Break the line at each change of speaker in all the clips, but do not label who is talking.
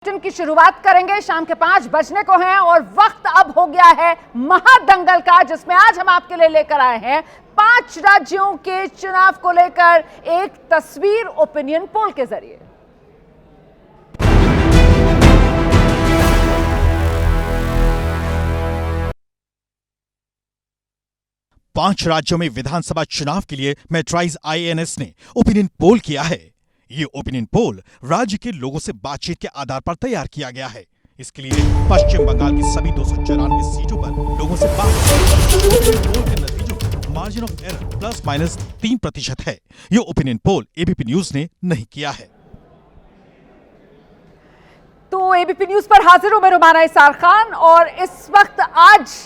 Bulletin की शुरुआत करेंगे। शाम के 5 बजने को हैं और वक्त अब हो गया है महादंगल का, जिसमें आज हम आपके लिए लेकर आए हैं 5 राज्यों के चुनाव को लेकर एक तस्वीर ओपिनियन पोल के जरिए।
पांच राज्यों में विधानसभा चुनाव के लिए मैट्राइज IANS ने ओपिनियन पोल किया है। ये ओपिनियन पोल राज्य के लोगों से बातचीत के आधार पर तैयार किया गया है। इसके लिए पश्चिम बंगाल की सभी 294 सीटों पर लोगों से बात पोल के नतीजों मार्जिन ऑफ एरर ±3% है। ये ओपिनियन पोल ABP न्यूज ने नहीं किया है।
तो ABP न्यूज पर हाजिर हूं मैं रुमाना इसार खान, और इस वक्त आज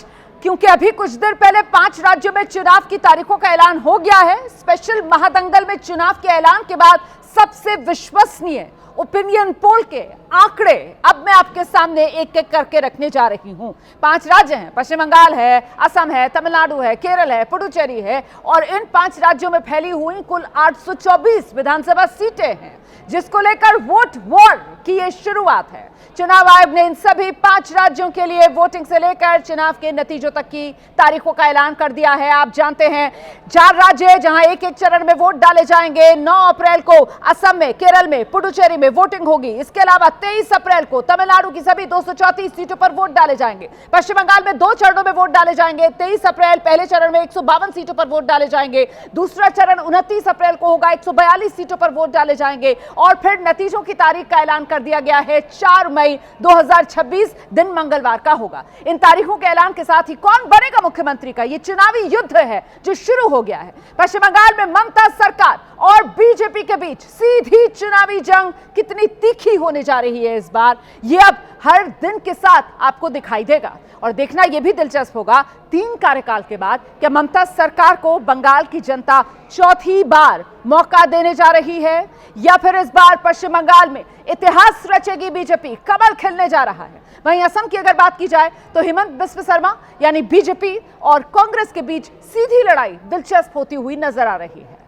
क्योंकि अभी कुछ देर पहले 5 राज्यों में चुनाव की तारीखों का ऐलान हो गया है, स्पेशल महादंगल में चुनाव के ऐलान के बाद सबसे विश्वसनीय ओपिनियन पोल के आंकड़े अब मैं आपके सामने एक एक करके रखने जा रही हूं। 5 राज्य हैं, पश्चिम बंगाल है, असम है, तमिलनाडु है, केरल है, पुडुचेरी है, और इन 5 राज्यों में फैली हुई कुल 824 विधानसभा सीटें हैं, जिसको लेकर वोट वॉर की ये शुरुआत है। चुनाव आयोग ने इन सभी 5 राज्यों के लिए वोटिंग से लेकर चुनाव के नतीजों तक की तारीखों का ऐलान कर दिया है। आप जानते हैं 4 राज्य जहां एक एक चरण में वोट डाले जाएंगे। 9 अप्रैल को असम में, केरल में, पुडुचेरी में वोटिंग होगी। इसके अलावा 23 अप्रैल को तमिलनाडु की सभी 234 सीटों पर वोट डाले जाएंगे। पश्चिम बंगाल में 2 चरणों में वोट डाले जाएंगे। 23 अप्रैल पहले चरण में 152 सीटों पर वोट डाले जाएंगे। दूसरा चरण 29 अप्रैल को होगा, 142 सीटों पर वोट डाले जाएंगे। और फिर नतीजों की तारीख का ऐलान कर दिया गया है 4 मई 2026 दिन मंगलवार का होगा। इन तारीखों के ऐलान के साथ ही कौन बनेगा मुख्यमंत्री का ये चुनावी युद्ध है जो शुरू हो गया है। पश्चिम बंगाल में ममता सरकार और बीजेपी के बीच सीधी चुनावी जंग कितनी तीखी होने जा रही है इस बार, ये अब हर दिन के साथ आपको दिखाई देगा। और देखना यह भी दिलचस्प होगा 3 कार्यकाल के बाद क्या ममता सरकार को बंगाल की जनता चौथी बार मौका देने जा रही है, या फिर इस बार पश्चिम बंगाल में इतिहास रचेगी बीजेपी, कमल खिलने जा रहा है। वहीं असम की अगर बात की जाए तो हिमंत बिस्व शर्मा यानी बीजेपी और कांग्रेस के बीच सीधी लड़ाई दिलचस्प होती हुई नजर आ रही है।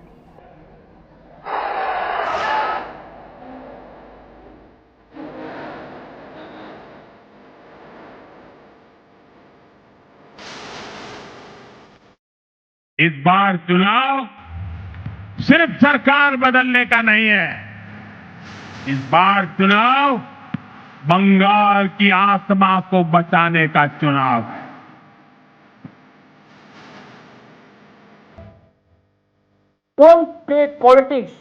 इस बार चुनाव सिर्फ सरकार बदलने का नहीं है। इस बार चुनाव बंगाल की आत्मा को बचाने का चुनाव है।
Don't play politics.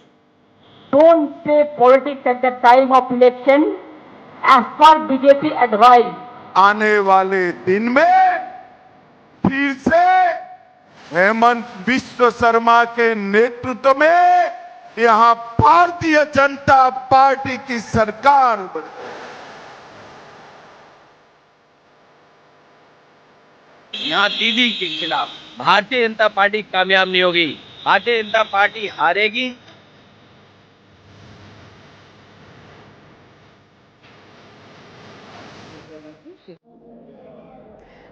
Don't play politics at the time of election. As per BJP advice.
आने वाले दिन में फिर से हेमंत बिस्व शर्मा के नेतृत्व में यहाँ भारतीय जनता पार्टी की सरकार बनी।
यहाँ दीदी के खिलाफ भारतीय जनता पार्टी कामयाब नहीं होगी, भारतीय जनता पार्टी हारेगी।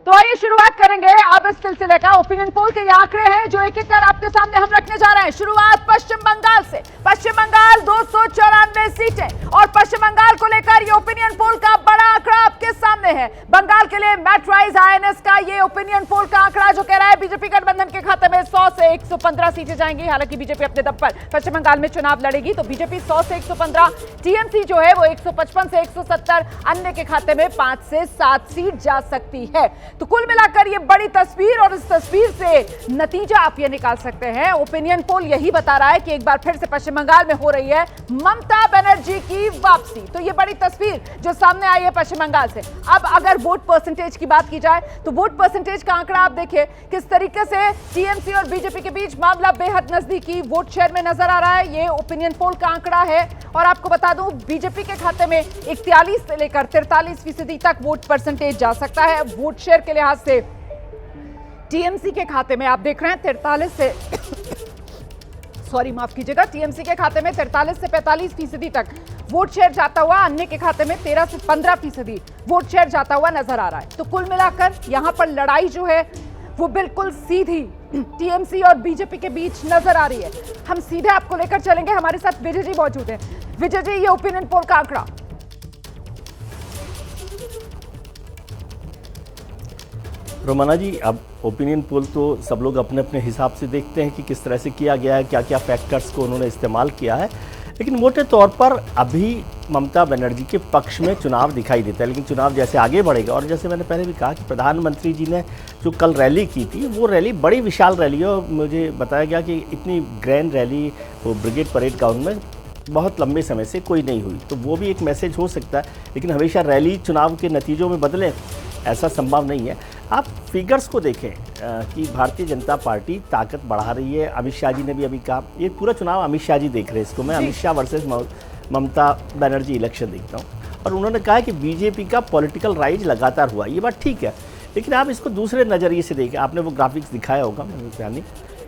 तो आइए शुरुआत करेंगे अब इस सिलसिले का। ओपिनियन पोल के ये आंकड़े हैं जो एक एक कर आपके सामने हम रखने जा रहे हैं। शुरुआत पश्चिम बंगाल से। पश्चिम बंगाल 294 सीटें, और पश्चिम बंगाल को लेकर ये ओपिनियन पोल का बड़ा आंकड़ा आपके सामने है। बंगाल के लिए मैट्राइज IANS का ये ओपिनियन पोल का आंकड़ा जो कह रहा है बीजेपी गठबंधन के खाते में 100 से 115 सीटें जाएंगी। हालांकि बीजेपी अपने दम पर पश्चिम बंगाल में चुनाव लड़ेगी, तो बीजेपी 100 से 115, TMC जो है वो 155 से 170, अन्य के खाते में 5 से 7 सीट जा सकती है। तो कुल मिलाकर ये बड़ी तस्वीर, और इस तस्वीर से नतीजा आप ये निकाल सकते हैं। ओपिनियन पोल यही बता रहा है कि एक बार फिर से पश्चिम बंगाल में हो रही है ममता बनर्जी की वापसी। तो ये बड़ी तस्वीर जो सामने आई है पश्चिम बंगाल से। अब अगर वोट परसेंटेज की बात की जाए तो वोट परसेंटेज का आंकड़ा आप देखिए किस तरीके से TMC और बीजेपी के बीच मामला बेहद नजदीकी वोट शेयर में नजर आ रहा है। ये ओपिनियन पोल का आंकड़ा है, और आपको बता दूं बीजेपी के खाते में 41 से लेकर 43% तक वोट परसेंटेज जा सकता है। वोट शेयर के लिहाज से TMC के खाते में आप देख रहे हैं 43 से माफ कीजिएगा, TMC के खाते में 43 से 45% तक वोट शेयर जाता हुआ, अन्य के खाते में 13 से 15% वोट शेयर जाता हुआ नजर आ रहा है। तो कुल मिलाकर यहां पर लड़ाई जो है वो बिल्कुल सीधी टीएमसी और बीजेपी के बीच नजर आ रही है। हम सीधे आपको लेकर चलेंगे, हमारे साथ विजय जी मौजूद हैं। विजय जी, ये ओपिनियन पोल का आंकड़ा
रोमाना जी, अब ओपिनियन पोल तो सब लोग अपने अपने हिसाब से देखते हैं कि किस तरह से किया गया है, क्या क्या फैक्टर्स को उन्होंने इस्तेमाल किया है, लेकिन मोटे तौर पर अभी ममता बनर्जी के पक्ष में चुनाव दिखाई देता है। लेकिन चुनाव जैसे आगे बढ़ेगा, और जैसे मैंने पहले भी कहा कि प्रधानमंत्री जी ने जो कल रैली की थी, वो रैली बड़ी विशाल रैली है, और मुझे बताया गया कि इतनी ग्रैंड रैली वो ब्रिगेड परेड ग्राउंड में बहुत लंबे समय से कोई नहीं हुई। तो वो भी एक मैसेज हो सकता है, लेकिन हमेशा रैली चुनाव के नतीजों में बदले ऐसा संभव नहीं है। आप फिगर्स को देखें कि भारतीय जनता पार्टी ताकत बढ़ा रही है। अमित शाह जी ने भी अभी कहा, ये पूरा चुनाव अमित शाह जी देख रहे हैं इसको, मैं अमित शाह वर्सेस ममता बनर्जी इलेक्शन देखता हूँ। और उन्होंने कहा कि बीजेपी का पॉलिटिकल राइज लगातार हुआ, ये बात ठीक है, लेकिन आप इसको दूसरे नज़रिए से देखें। आपने वो ग्राफिक्स दिखाया होगा मैंने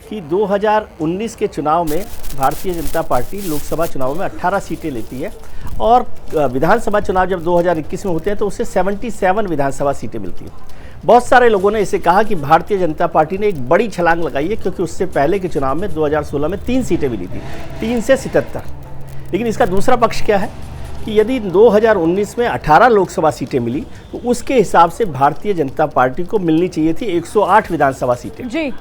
कि 2019 के चुनाव में भारतीय जनता पार्टी लोकसभा चुनाव में 18 सीटें लेती है, और विधानसभा चुनाव जब 2021 में होते हैं तो उससे 77 विधानसभा सीटें मिलती हैं। बहुत सारे लोगों ने इसे कहा कि भारतीय जनता पार्टी ने एक बड़ी छलांग लगाई है, क्योंकि उससे पहले के चुनाव में 2016 में 3 सीटें मिली थी, 3 से 77। लेकिन इसका दूसरा पक्ष क्या है कि यदि 2019 में 18 लोकसभा सीटें मिली तो उसके हिसाब से भारतीय जनता पार्टी को मिलनी चाहिए थी 108 विधानसभा सीटें जी,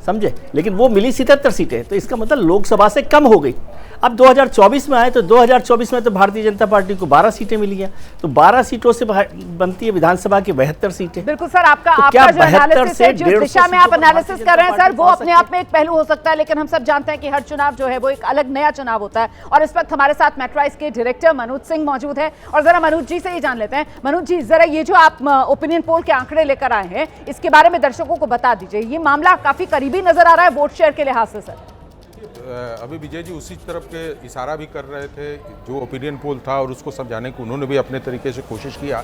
समझे, लेकिन वो मिली 77 सीटें, तो इसका मतलब लोकसभा से कम हो गई। अब 2024 में आए तो 2024 में तो भारतीय जनता पार्टी को 12 सीटें मिली हैं, तो 12 सीटों से बनती है विधानसभा की 72 सीटें।
बिल्कुल सर, आपका जो एनालिसिस है, जिस दिशा में आप एनालिसिस कर रहे हैं सर, वो अपने आप में एक पहलू हो सकता है, लेकिन हम सब जानते हैं कि हर चुनाव जो है वो एक अलग नया चुनाव होता है। और इस वक्त हमारे साथ मेट्राइज के डायरेक्टर मनोज सिंह मौजूद है, और जरा मनोज जी से ही जान लेते हैं। मनोज जी, जरा ये जो आप ओपिनियन पोल के आंकड़े लेकर आए हैं, इसके बारे में दर्शकों को बता दीजिए। ये मामला काफी करीबी नजर आ रहा है वोट शेयर के लिहाज से सर।
अभी विजय जी उसी तरफ के इशारा भी कर रहे थे, जो ओपिनियन पोल था और उसको समझाने की उन्होंने भी अपने तरीके से कोशिश किया।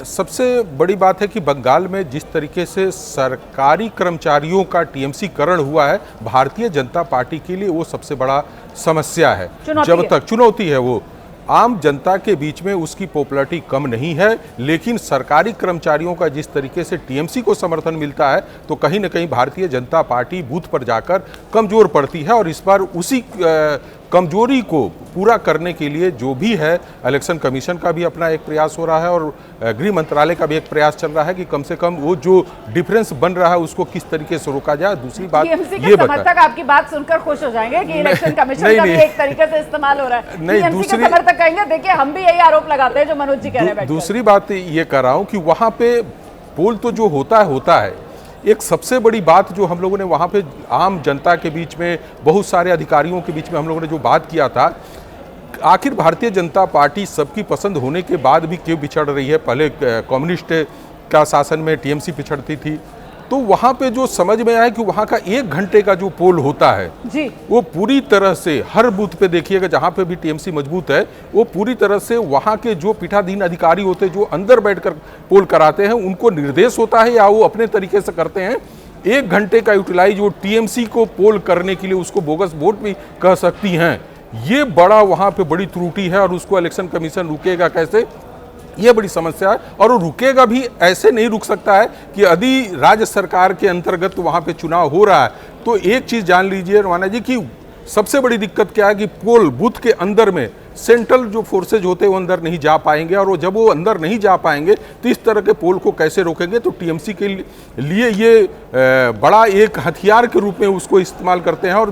सबसे बड़ी बात है कि बंगाल में जिस तरीके से सरकारी कर्मचारियों का टीएमसी करण हुआ है, भारतीय जनता पार्टी के लिए वो सबसे बड़ा समस्या है। जब तक चुनौती है, वो आम जनता के बीच में उसकी पॉपुलैरिटी कम नहीं है, लेकिन सरकारी कर्मचारियों का जिस तरीके से टीएमसी को समर्थन मिलता है, तो कहीं न कहीं भारतीय जनता पार्टी बूथ पर जाकर कमज़ोर पड़ती है। और इस बार उसी कमजोरी को पूरा करने के लिए जो भी है, इलेक्शन कमीशन का भी अपना एक प्रयास हो रहा है, और गृह मंत्रालय का भी एक प्रयास चल रहा है कि कम से कम वो जो डिफरेंस बन रहा है उसको किस तरीके से रोका जाए। दूसरी बात ये
समर्थक आपकी बात सुनकर खुश हो जाएंगे कि इलेक्शन कमीशन का भी एक तरीके से इस्तेमाल हो रहा है। नहीं, दूसरी समर्थक कहेंगे देखिए हम भी यही आरोप लगाते हैं जो मनोज जी कह रहे हैं।
दूसरी बात ये कर रहा हूँ कि वहाँ पे पोल तो जो होता है, एक सबसे बड़ी बात जो हम लोगों ने वहाँ पे आम जनता के बीच में, बहुत सारे अधिकारियों के बीच में हम लोगों ने जो बात किया था, आखिर भारतीय जनता पार्टी सबकी पसंद होने के बाद भी क्यों पिछड़ रही है। पहले कम्युनिस्ट का शासन में टीएमसी पिछड़ती थी, तो वहाँ पे जो समझ में आया कि वहाँ का 1 घंटे का जो पोल होता है जी, वो पूरी तरह से हर बूथ पे देखिएगा जहाँ पे भी टीएमसी मजबूत है, वो पूरी तरह से वहाँ के जो पीठाधीन अधिकारी होते हैं, जो अंदर बैठकर पोल कराते हैं, उनको निर्देश होता है या वो अपने तरीके से करते हैं। 1 घंटे का यूटिलाइज वो टीएमसी को पोल करने के लिए उसको बोगस वोट भी कह सकती हैं। ये बड़ा वहाँ पे बड़ी त्रुटि है, और उसको इलेक्शन कमीशन रुकेगा कैसे, ये बड़ी समस्या है। और वो रुकेगा भी ऐसे नहीं रुक सकता है कि यदि राज्य सरकार के अंतर्गत वहाँ पे चुनाव हो रहा है, तो एक चीज़ जान लीजिए रवाना जी कि सबसे बड़ी दिक्कत क्या है कि पोल बूथ के अंदर में सेंट्रल जो फोर्सेज होते हैं वो अंदर नहीं जा पाएंगे, और वो जब वो अंदर नहीं जा पाएंगे तो इस तरह के पोल को कैसे रोकेंगे। तो टीएमसी के लिए ये बड़ा एक हथियार के रूप में उसको इस्तेमाल करते हैं, और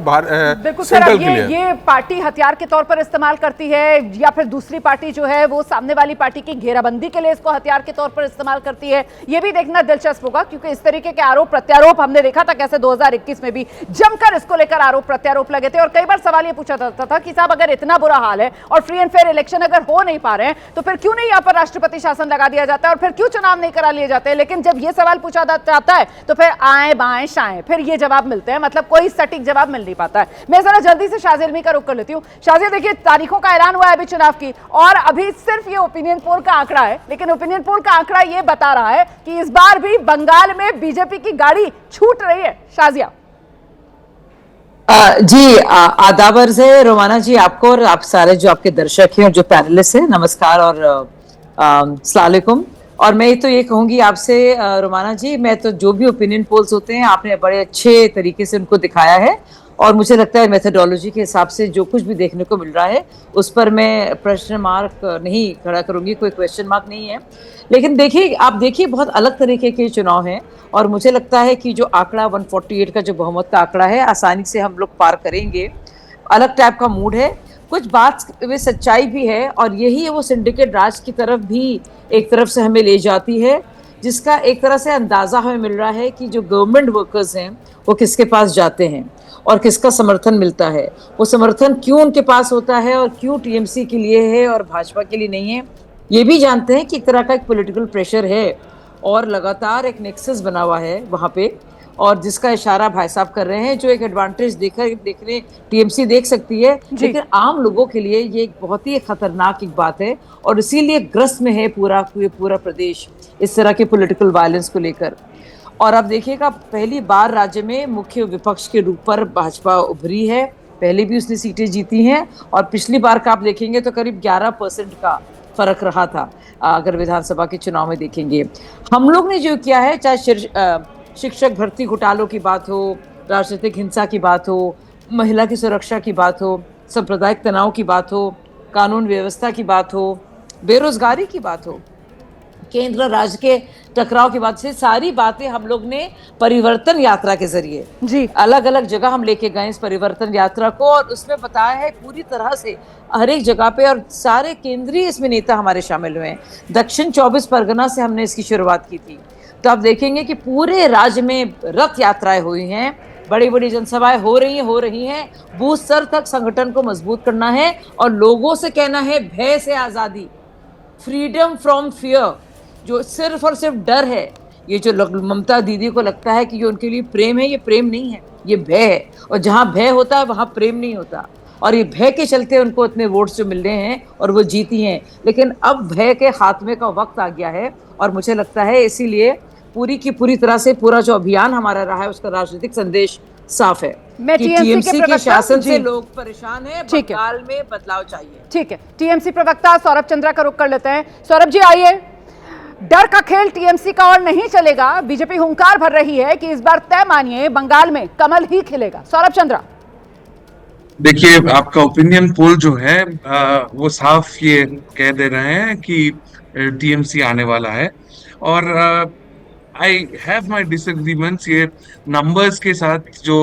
सेंट्रल के लिए ये पार्टी हथियार के तौर पर इस्तेमाल करती है, या फिर दूसरी पार्टी जो है वो सामने वाली पार्टी की घेराबंदी के लिए इसको हथियार के तौर पर इस्तेमाल करती है। ये भी देखना दिलचस्प होगा, क्योंकि इस तरीके के आरोप प्रत्यारोप हमने देखा था कैसे 2021 में भी जमकर इसको लेकर आरोप प्रत्यारोप लगे थे। और कई बार सवाल ये पूछा जाता था कि साहब अगर इतना बुरा हाल है और फ्री एंड फेयर इलेक्शन अगर हो नहीं पा रहे हैं, तो फिर क्यों नहीं यहाँ पर राष्ट्रपति शासन लगा दिया जाता है, और फिर क्यों चुनाव नहीं करा लिए जाते हैं। लेकिन जब ये सवाल पूछा जाता है तो फिर आए बाएं शाएं फिर ये जवाब मिलते हैं, मतलब कोई सटीक जवाब मिल नहीं पाता है। मैं जरा जल्दी से शाजिल मी का रुख कर लेती हूँ। शाजिल, देखिए तारीखों का ऐलान हुआ है अभी चुनाव की, और अभी सिर्फ ये ओपिनियन पोल का आंकड़ा है, लेकिन ओपिनियन पोल का आंकड़ा ये बता रहा है कि इस बार भी बंगाल में बीजेपी की गाड़ी छूट रही है। शाजिया
जी, आदाबर से रोमाना जी आपको, और आप सारे जो आपके दर्शक हैं और जो पैनलिस्ट हैं, नमस्कार और अस्सलाम वालेकुम। और मैं तो ये कहूंगी आपसे रोमाना जी, मैं तो जो भी ओपिनियन पोल्स होते हैं आपने बड़े अच्छे तरीके से उनको दिखाया है, और मुझे लगता है मेथोडोलॉजी के हिसाब से जो कुछ भी देखने को मिल रहा है उस पर मैं प्रश्न मार्क नहीं खड़ा करूंगी, कोई क्वेश्चन मार्क नहीं है। लेकिन देखिए, आप देखिए, बहुत अलग तरीके के चुनाव हैं और मुझे लगता है कि जो आंकड़ा 148 का जो बहुमत का आंकड़ा है, आसानी से हम लोग पार करेंगे। अलग टाइप का मूड है, कुछ बात में सच्चाई भी है और यही है वो सिंडिकेट राज की तरफ भी एक तरफ से हमें ले जाती है, जिसका एक तरह से अंदाजा हमें मिल रहा है कि जो गवर्नमेंट वर्कर्स हैं वो किसके पास जाते हैं और किसका समर्थन मिलता है। वो समर्थन क्यों उनके पास होता है और क्यों टीएमसी के लिए है और भाजपा के लिए नहीं है, ये भी जानते हैं कि एक तरह का एक पॉलिटिकल प्रेशर है और लगातार एक नेक्सस बना हुआ है वहाँ पे, और जिसका इशारा भाई साहब कर रहे हैं, जो एक एडवांटेज देखने टीएमसी देख सकती है, लेकिन आम लोगों के लिए ये एक बहुत ही खतरनाक एक बात है और इसीलिए ग्रस्त में है पूरा प्रदेश इस तरह के पॉलिटिकल वायलेंस को लेकर। और अब देखिएगा, पहली बार राज्य में मुख्य विपक्ष के रूप पर भाजपा उभरी है, पहले भी उसने सीटें जीती हैं और पिछली बार का आप देखेंगे तो करीब 11% का फर्क रहा था अगर विधानसभा के चुनाव में देखेंगे। हम लोग ने जो किया है, चाहे शिक्षक भर्ती घोटालों की बात हो, राजनीतिक हिंसा की बात हो, महिला की सुरक्षा की बात हो, सांप्रदायिक तनाव की बात हो, कानून व्यवस्था की बात हो, बेरोजगारी की बात हो, केंद्र राज्य के टकराव की बात से, सारी बातें हम लोग ने परिवर्तन यात्रा के जरिए जी अलग अलग जगह हम लेके गए इस परिवर्तन यात्रा को, और उसमें बताया है पूरी तरह से हर एक जगह पे, और सारे केंद्रीय इसमें नेता हमारे शामिल हुए हैं। दक्षिण 24 परगना से हमने इसकी शुरुआत की थी, तो आप देखेंगे कि पूरे राज्य में रथ यात्राएं हुई हैं, बड़ी बड़ी जनसभाएं हो रही हैं। बूथ स्तर तक संगठन को मजबूत करना है और लोगों से कहना है भय से आज़ादी, फ्रीडम फ्रॉम फियर। जो सिर्फ और सिर्फ डर है, ये जो ममता दीदी को लगता है कि ये उनके लिए प्रेम है, ये प्रेम नहीं है, ये भय है। और जहाँ भय होता है वहाँ प्रेम नहीं होता, और ये भय के चलते उनको इतने वोट्स जो मिल रहे हैं और वो जीती हैं। लेकिन अब भय के खात्मे का वक्त आ गया है और मुझे लगता है इसीलिए पूरी की पूरी तरह से पूरा जो अभियान हमारा रहा है उसका राजनीतिक संदेश साफ है कि टीएमसी के शासन से लोग परेशान हैं, बंगाल में बदलाव चाहिए।
ठीक है, टीएमसी प्रवक्ता सौरभ चंद्रा का रुख कर लेते हैं। सौरभ जी आइए, डर का खेल टीएमसी का और नहीं चलेगा, बीजेपी हुंकार भर रही है कि इस बार तय मानिए बंगाल में कमल ही खिलेगा। सौरभ चंद्रा,
देखिए, आपका ओपिनियन पोल जो है वो साफ ये कह दे रहे हैं कि टीएमसी आने वाला है, और आई हैव माई डिसएग्रीमेंट्स ये नंबर्स के साथ जो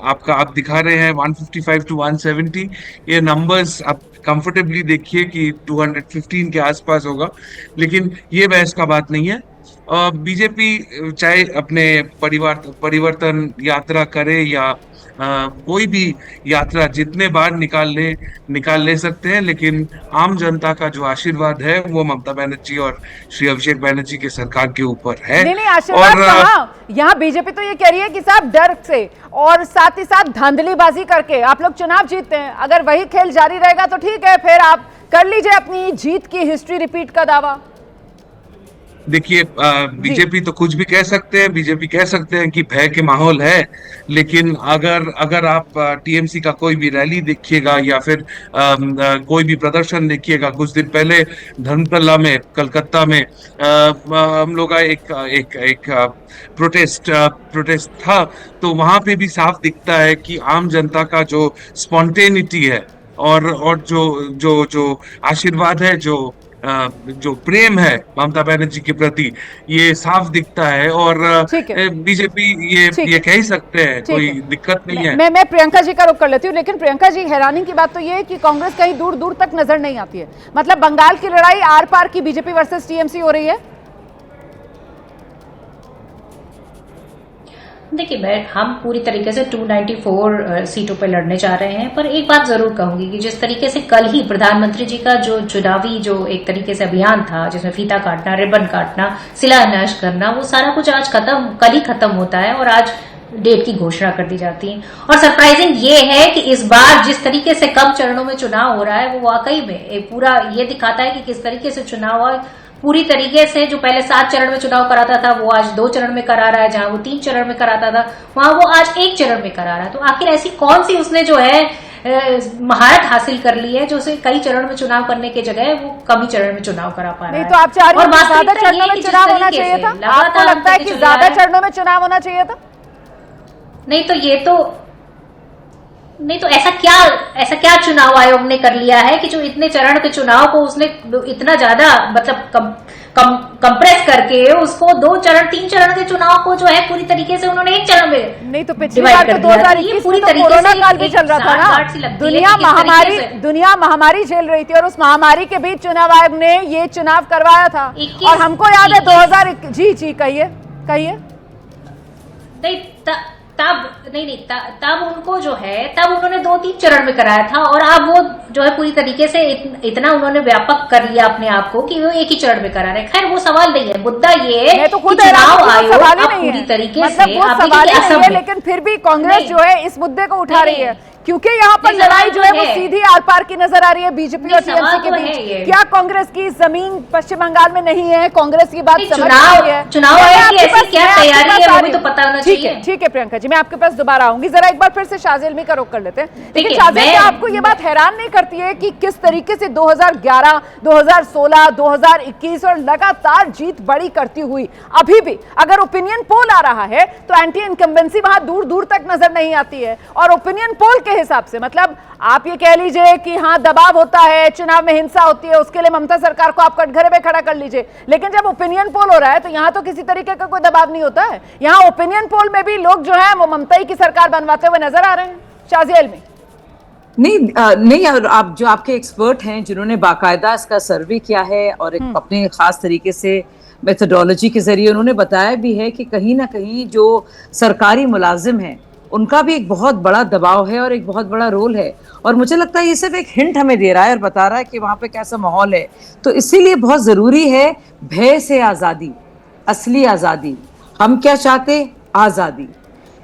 आप दिखा रहे हैं 155 to 170, ये नंबर्स आप कंफर्टेबली देखिए कि 215 के आसपास होगा, लेकिन ये बहस का बात नहीं है। बीजेपी चाहे अपने परिवर्तन यात्रा करे या कोई भी यात्रा जितने बार निकाल ले सकते हैं, लेकिन आम जनता का जो आशीर्वाद है वो ममता बनर्जी और श्री अभिषेक बनर्जी के सरकार के ऊपर है।
नहीं, आशीर्वाद कहाँ? यहाँ बीजेपी तो ये कह रही है कि साहब डर से और साथ ही साथ धांधलीबाजी करके आप लोग चुनाव जीतते हैं। अगर वही खेल जारी रहेगा तो ठीक है, फिर आप कर लीजिए अपनी जीत की हिस्ट्री रिपीट का दावा।
देखिए, बीजेपी तो कुछ भी कह सकते हैं, बीजेपी कह सकते हैं कि भय के माहौल है, लेकिन अगर आप टीएमसी का कोई भी रैली देखिएगा या फिर कोई भी प्रदर्शन देखिएगा, कुछ दिन पहले धर्मतला में कलकत्ता में हम लोग का एक प्रोटेस्ट था, तो वहां पे भी साफ दिखता है कि आम जनता का जो स्पॉन्टेनिटी है और जो आशीर्वाद है, जो प्रेम है ममता बनर्जी के प्रति, ये साफ दिखता है। और बीजेपी ये कह ही सकते हैं, कोई दिक्कत नहीं है।
मैं प्रियंका जी का रुख कर लेती हूँ, लेकिन प्रियंका जी, हैरानी की बात तो ये है कि कांग्रेस कहीं दूर दूर तक नजर नहीं आती है। मतलब बंगाल की लड़ाई आर पार की बीजेपी वर्सेस टीएमसी हो रही है।
देखिए, हम पूरी तरीके से 294 सीटों पर लड़ने जा रहे हैं, पर एक बात जरूर कहूंगी कि जिस तरीके से कल ही प्रधानमंत्री जी का जो चुनावी जो एक तरीके से अभियान था, जिसमें फीता काटना, रिबन काटना, शिलान्यास करना, वो सारा कुछ आज कल ही खत्म होता है और आज डेट की घोषणा कर दी जाती है। और सरप्राइजिंग ये है कि इस बार जिस तरीके से कम चरणों में चुनाव हो रहा है, वो वाकई में एक पूरा ये दिखाता है कि किस तरीके से चुनाव हुआ। पूरी तरीके से जो पहले 7 चरण में चुनाव कराता था, वो आज 2 चरण में करा रहा है। जहां वो 3 चरण में कराता था, वहां वो आज 1 चरण में करा रहा है। तो आखिर ऐसी कौन सी उसने जो है महारत हासिल कर ली है जो उसे कई चरण में चुनाव करने के जगह वो कम ही चरण में चुनाव करा पा रहा है?
नहीं, तो आप चाह रही हैं ज्यादा चरणों में चुनाव होना चाहिए था? आपको लगता है कि ज्यादा चरणों में चुनाव होना चाहिए था?
नहीं, तो ये तो नहीं तो ऐसा क्या चुनाव आयोग ने कर लिया है कि जो इतने चरण के चुनाव को उसने इतना ज्यादा मतलब कंप्रेस करके उसको 3 चरण के चुनाव को जो है पूरी तरीके से उन्होंने एक चरण में
नहीं तो पिछली बार तो 2021 पूरी कोरोना काल भी चल रहा था ना, दुनिया महामारी झेल रही थी और उस महामारी के बीच चुनाव आयोग ने ये चुनाव करवाया था। और हमको याद है 2000 जी कहिए
तब उनको जो है तब उन्होंने 2-3 चरण में कराया था और अब वो जो है पूरी तरीके से इतना उन्होंने व्यापक कर लिया अपने आप को कि वो एक ही चरण में करा रहे। खैर वो सवाल नहीं है, मुद्दा ये है
तो
कि चुनाव आयोग पूरी तरीके से
लेकिन फिर भी कांग्रेस जो है इस मुद्दे को उठा रही है क्योंकि यहाँ पर लड़ाई जो है वो सीधी आर पार की नजर आ रही है बीजेपी और टीएमसी के बीच। क्या कांग्रेस की जमीन पश्चिम बंगाल में नहीं है? कांग्रेस की बात समझ रही है,
चुनाव आयोग की ऐसी क्या तैयारी है वो भी तो पता होना चाहिए।
ठीक है प्रियंका जी, मैं आपके पास दोबारा आऊंगी, जरा एक बार फिर से शाज़ इल्मी का रोक कर लेते हैं। लेकिन शाज़, क्या आपको ये बात हैरान नहीं करती है कि किस तरीके से 2011, 2016, 2021 और लगातार जीत बड़ी करती हुई अभी भी अगर ओपिनियन पोल आ रहा है तो एंटी इनकम्बेंसी वहां दूर दूर तक नजर नहीं आती है। और ओपिनियन पोल के हिसाब से मतलब आप ये कह लीजिए कि हाँ दबाव होता है, चुनाव में हिंसा होती है, उसके लिए ममता सरकार को आप कटघरे में खड़ा कर लीजिए, लेकिन जब ओपिनियन पोल हो रहा है तो यहाँ तो किसी तरीके का कोई दबाव नहीं होता है। यहाँ ओपिनियन पोल में भी लोग जो है वो ममता ही की सरकार बनवाते हुए नजर आ रहे हैं। शाज़िया इल्मी
नहीं, आप जो आपके एक्सपर्ट हैं जिन्होंने बाकायदा इसका सर्वे किया है और एक अपने खास तरीके से मेथोडोलॉजी के जरिए उन्होंने बताया भी है कि कहीं ना कहीं जो सरकारी मुलाजिम हैं उनका भी एक बहुत बड़ा दबाव है और एक बहुत बड़ा रोल है। और मुझे लगता है ये सिर्फ एक हिंट हमें दे रहा है और बता रहा है कि वहाँ पे कैसा माहौल है। तो इसीलिए बहुत ज़रूरी है भय से आज़ादी, असली आज़ादी। हम क्या चाहते? आज़ादी,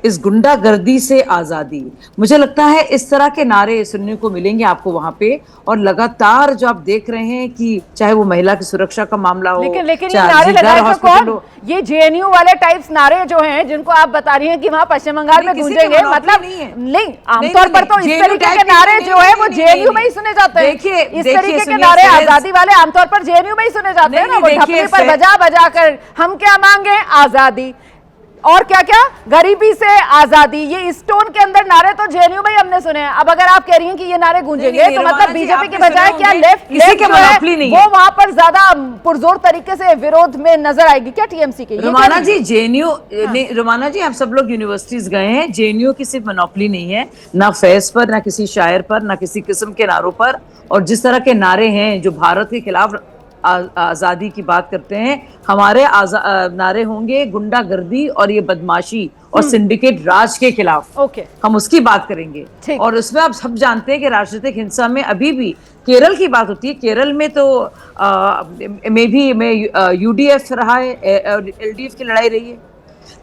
इस गुंडागर्दी से आज़ादी। मुझे लगता है इस तरह के नारे सुनने को मिलेंगे आपको वहाँ पे। और लगातार जो आप देख रहे हैं कि चाहे वो महिला की सुरक्षा का मामला हो,
लेकिन ये नारे लगाए तो कौन? ये जेएनयू वाले टाइप्स नारे जो हैं जिनको आप बता रही हैं कि वहाँ पश्चिम बंगाल में गूंजेंगे, मतलब नहीं, आमतौर पर तो इस तरीके के नारे जो है वो जेएनयू में ही सुने जाते हैं। इस तरीके के नारे आजादी वाले आमतौर पर जेएनयू में ही सुने जाते हैं ना, वो ढपली पर बजा बजा कर हम क्या मांगे? आजादी। और क्या क्या? गरीबी से आजादी। ये इस टोन के अंदर नारे तो जेएनयू में ही हमने सुने हैं। अब अगर आप कह रही हैं कि ये नारे गूंजेंगे तो मतलब बीजेपी के बजाय क्या लेफ्ट वो वहां पर ज्यादा पुरजोर तरीके से विरोध में नजर आएगी क्या टीएमसी की?
रोमाना जी जेएनयू, रोमाना जी आप सब लोग यूनिवर्सिटीज गए हैं, जेएनयू की सिर्फ मोनोपोली नहीं है, ना फैज पर, ना किसी शायर पर, ना किसी किस्म के नारों पर। और जिस तरह के नारे हैं जो भारत के खिलाफ आज़ादी की बात करते हैं, हमारे नारे होंगे गुंडागर्दी और ये बदमाशी और सिंडिकेट राज के खिलाफ। हम उसकी बात करेंगे। और उसमें आप सब जानते हैं कि राजनीतिक हिंसा में अभी भी केरल की बात होती है। केरल में तो यूडीएफ रहा है, एलडीएफ की लड़ाई रही है,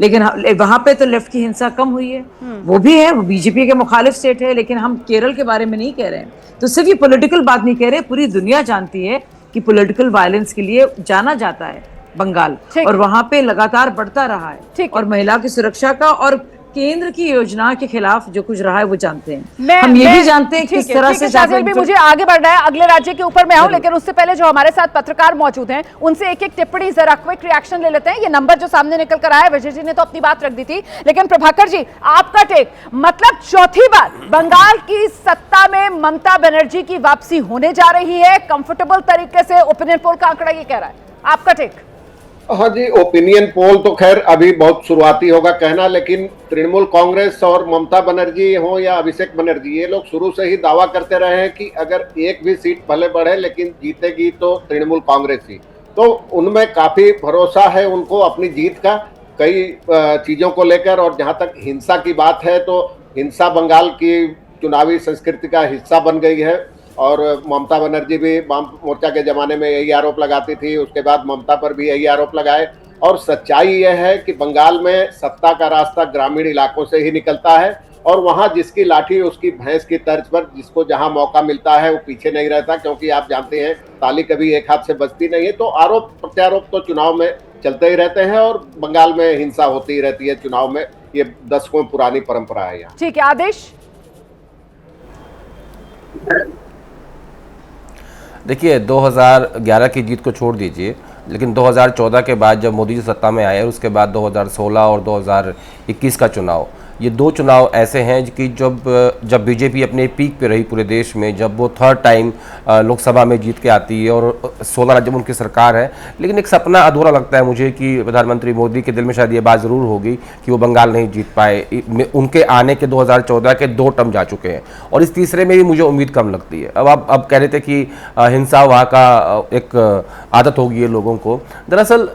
लेकिन वहां पे तो लेफ्ट की हिंसा कम हुई है। वो भी है, वो बीजेपी के मुखालिफ स्टेट है, लेकिन हम केरल के बारे में नहीं कह रहे हैं। तो सिर्फ ये पॉलिटिकल बात नहीं कह रहे, पूरी दुनिया जानती है कि पॉलिटिकल वायलेंस के लिए जाना जाता है बंगाल, और वहां पे लगातार बढ़ता रहा है। और महिला की सुरक्षा का और केंद्र की योजना के खिलाफ जो कुछ रहा है वो जानते हैं। हम ये भी जानते हैं किस तरह से
भी मुझे आगे बढ़ना है, अगले राज्य के ऊपर मैं आऊं, लेकिन उससे पहले जो हमारे साथ पत्रकार मौजूद हैं उनसे एक एक टिप्पणी जरा क्विक रिएक्शन ले लेते हैं। ये नंबर जो सामने निकल कर आया है, विजय जी ने तो अपनी बात रख दी थी, लेकिन प्रभाकर जी आपका टेक, मतलब चौथी बार बंगाल की सत्ता में ममता बनर्जी की वापसी होने जा रही है कंफर्टेबल तरीके से, ओपिनियन पोल का आंकड़ा ये कह रहा है, आपका टेक?
हाँ जी, ओपिनियन पोल तो खैर अभी बहुत शुरुआती होगा कहना, लेकिन तृणमूल कांग्रेस और ममता बनर्जी हो या अभिषेक बनर्जी, ये लोग शुरू से ही दावा करते रहे हैं कि अगर एक भी सीट भले बढ़े लेकिन जीतेगी तो तृणमूल कांग्रेस ही। तो उनमें काफी भरोसा है उनको अपनी जीत का कई चीजों को लेकर। और जहां तक हिंसा की बात है तो हिंसा बंगाल की चुनावी संस्कृति का हिस्सा बन गई है। और ममता बनर्जी भी वाम मोर्चा के जमाने में यही आरोप लगाती थी, उसके बाद ममता पर भी यही आरोप लगाए। और सच्चाई यह है कि बंगाल में सत्ता का रास्ता ग्रामीण इलाकों से ही निकलता है, और वहां जिसकी लाठी उसकी भैंस की तर्ज पर जिसको जहां मौका मिलता है वो पीछे नहीं रहता, क्योंकि आप जानते हैं ताली कभी एक हाथ से बजती नहीं है। तो आरोप प्रत्यारोप तो चुनाव में चलते ही रहते हैं और बंगाल में हिंसा होती ही रहती है चुनाव में, ये दशकों पुरानी परंपरा है यहाँ।
ठीक है, आदेश?
देखिए 2011 की जीत को छोड़ दीजिए, लेकिन 2014 के बाद जब मोदी जी सत्ता में आए, उसके बाद 2016 और 2021 का चुनाव, ये दो चुनाव ऐसे हैं कि जब बीजेपी अपने पीक पे रही पूरे देश में, जब वो थर्ड टाइम लोकसभा में जीत के आती है और 16 राज्यों में उनकी सरकार है, लेकिन एक सपना अधूरा लगता है मुझे कि प्रधानमंत्री मोदी के दिल में शायद ये बात ज़रूर होगी कि वो बंगाल नहीं जीत पाए। उनके आने के 2014 के 2 टर्म जा चुके हैं और इस तीसरे में भी मुझे उम्मीद कम लगती है। अब कह रहे थे कि हिंसा वहाँ का एक आदत होगी है लोगों को। दरअसल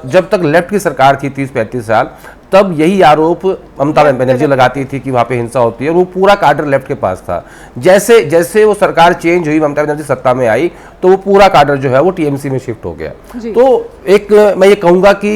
जब तक लेफ्ट की सरकार थी 30-35 साल, तब यही आरोप ममता बनर्जी लगाती थी कि वहाँ पे हिंसा होती है और वो पूरा काडर लेफ्ट के पास था। जैसे जैसे वो सरकार चेंज हुई, ममता बनर्जी सत्ता में आई, तो वो पूरा काडर जो है वो टीएमसी में शिफ्ट हो गया। तो एक मैं ये कहूँगा कि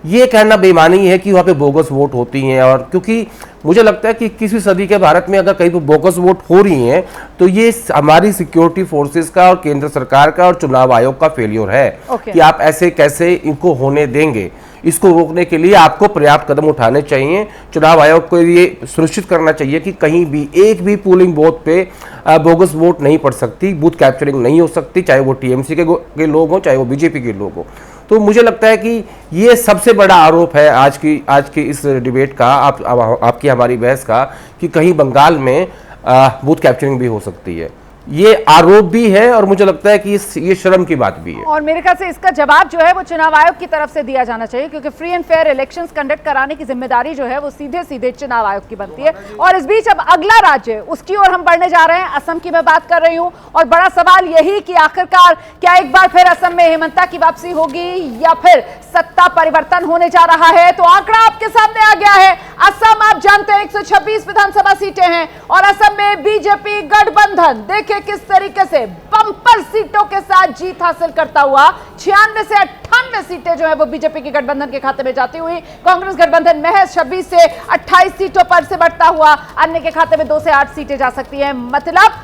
ये कहना बेईमानी है कि वहाँ पे बोगस वोट होती हैं, और क्योंकि मुझे लगता है कि 21वीं सदी के भारत में अगर कहीं पर बोगस वोट हो रही हैं तो ये हमारी सिक्योरिटी फोर्सेस का और केंद्र सरकार का और चुनाव आयोग का फेलियर है कि आप ऐसे कैसे इनको होने देंगे। इसको रोकने के लिए आपको पर्याप्त कदम उठाने चाहिए। चुनाव आयोग को ये सुनिश्चित करना चाहिए कि कहीं भी एक भी पोलिंग बूथ पे बोगस वोट नहीं पड़ सकती, बूथ कैप्चरिंग नहीं हो सकती, चाहे वो टीएमसी के लोग हों चाहे वो बीजेपी के लोग हों। तो मुझे लगता है कि ये सबसे बड़ा आरोप है आज की इस डिबेट का, आपकी हमारी बहस का, कि कहीं बंगाल में बूथ कैप्चरिंग भी हो सकती है। ये आरोप भी है और मुझे लगता है कि ये शर्म की बात भी है।
और मेरे ख्याल से इसका जवाब जो है वो चुनाव आयोग की तरफ से दिया जाना चाहिए, क्योंकि free and fair elections conduct कराने की जिम्मेदारी जो है वो सीधे सीधे चुनाव आयोग की बनती है। और इस बीच अब अगला राज्य, उसकी ओर हम बढ़ने जा रहे हैं। असम की मैं बात कर रही हूं और बड़ा सवाल यही कि आखिरकार क्या एक बार फिर असम में हेमंता की वापसी होगी या फिर सत्ता परिवर्तन होने जा रहा है। तो आंकड़ा आपके सामने आ गया है। असम आप जानते हैं 126 विधानसभा सीटें हैं और असम में बीजेपी गठबंधन देखिए किस तरीके से बम्पर सीटों के साथ जीत हासिल करता हुआ 96 से 98 सीटें जो है वो बीजेपी के गठबंधन के खाते में जाती हुई, कांग्रेस गठबंधन महज 26 से 28 सीटों पर से बढ़ता हुआ अन्य के खाते में 2 से 8 सीटें जा सकती हैं। मतलब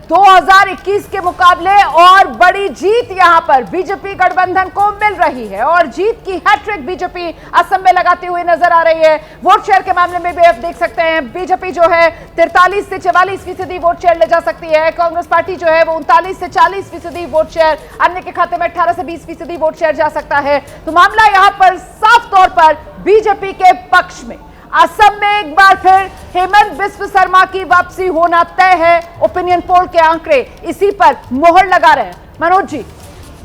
2021 के मुकाबले और बड़ी जीत यहां पर बीजेपी गठबंधन को मिल रही है और जीत की हैट्रिक बीजेपी असम में लगाती हुई नजर आ रही है। वोट शेयर के मामले में भी आप देख सकते हैं, बीजेपी जो है 43 से 44% वोट शेयर ले जा सकती है। कांग्रेस पार्टी जो है वो 39 से 40% वोट शेयर, अन्य के खाते में 18 से 20% वोट शेयर जा सकता है। तो मामला यहां पर साफ तौर पर बीजेपी के पक्ष में। असम में एक बार फिर हेमंत बिस्व शर्मा की वापसी होना तय है। ओपिनियन पोल के आंकड़े इसी पर मोहर लगा रहे हैं। मनोज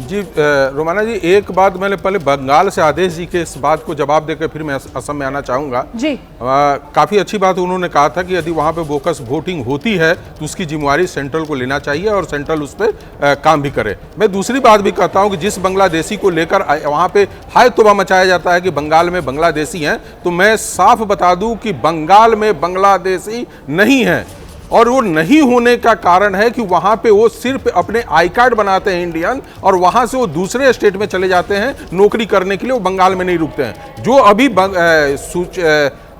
जी,
रोमाना जी, एक बात मैंने पहले बंगाल से आदेश जी के इस बात को जवाब देकर फिर मैं असम में आना चाहूँगा जी। काफ़ी अच्छी बात उन्होंने कहा था कि यदि वहाँ पे बोकस वोटिंग होती है तो उसकी जिम्मेवारी सेंट्रल को लेना चाहिए और सेंट्रल उस पर काम भी करे। मैं दूसरी बात भी कहता हूँ कि जिस बांग्लादेशी को लेकर वहाँ पे हाय तौबा मचाया जाता है कि बंगाल में बांग्लादेशी हैं, तो मैं साफ बता दूँ कि बंगाल में बांग्लादेशी नहीं है। और वो नहीं होने का कारण है कि वहाँ पे वो सिर्फ अपने आई कार्ड बनाते हैं इंडियन, और वहाँ से वो दूसरे स्टेट में चले जाते हैं नौकरी करने के लिए, वो बंगाल में नहीं रुकते हैं। जो अभी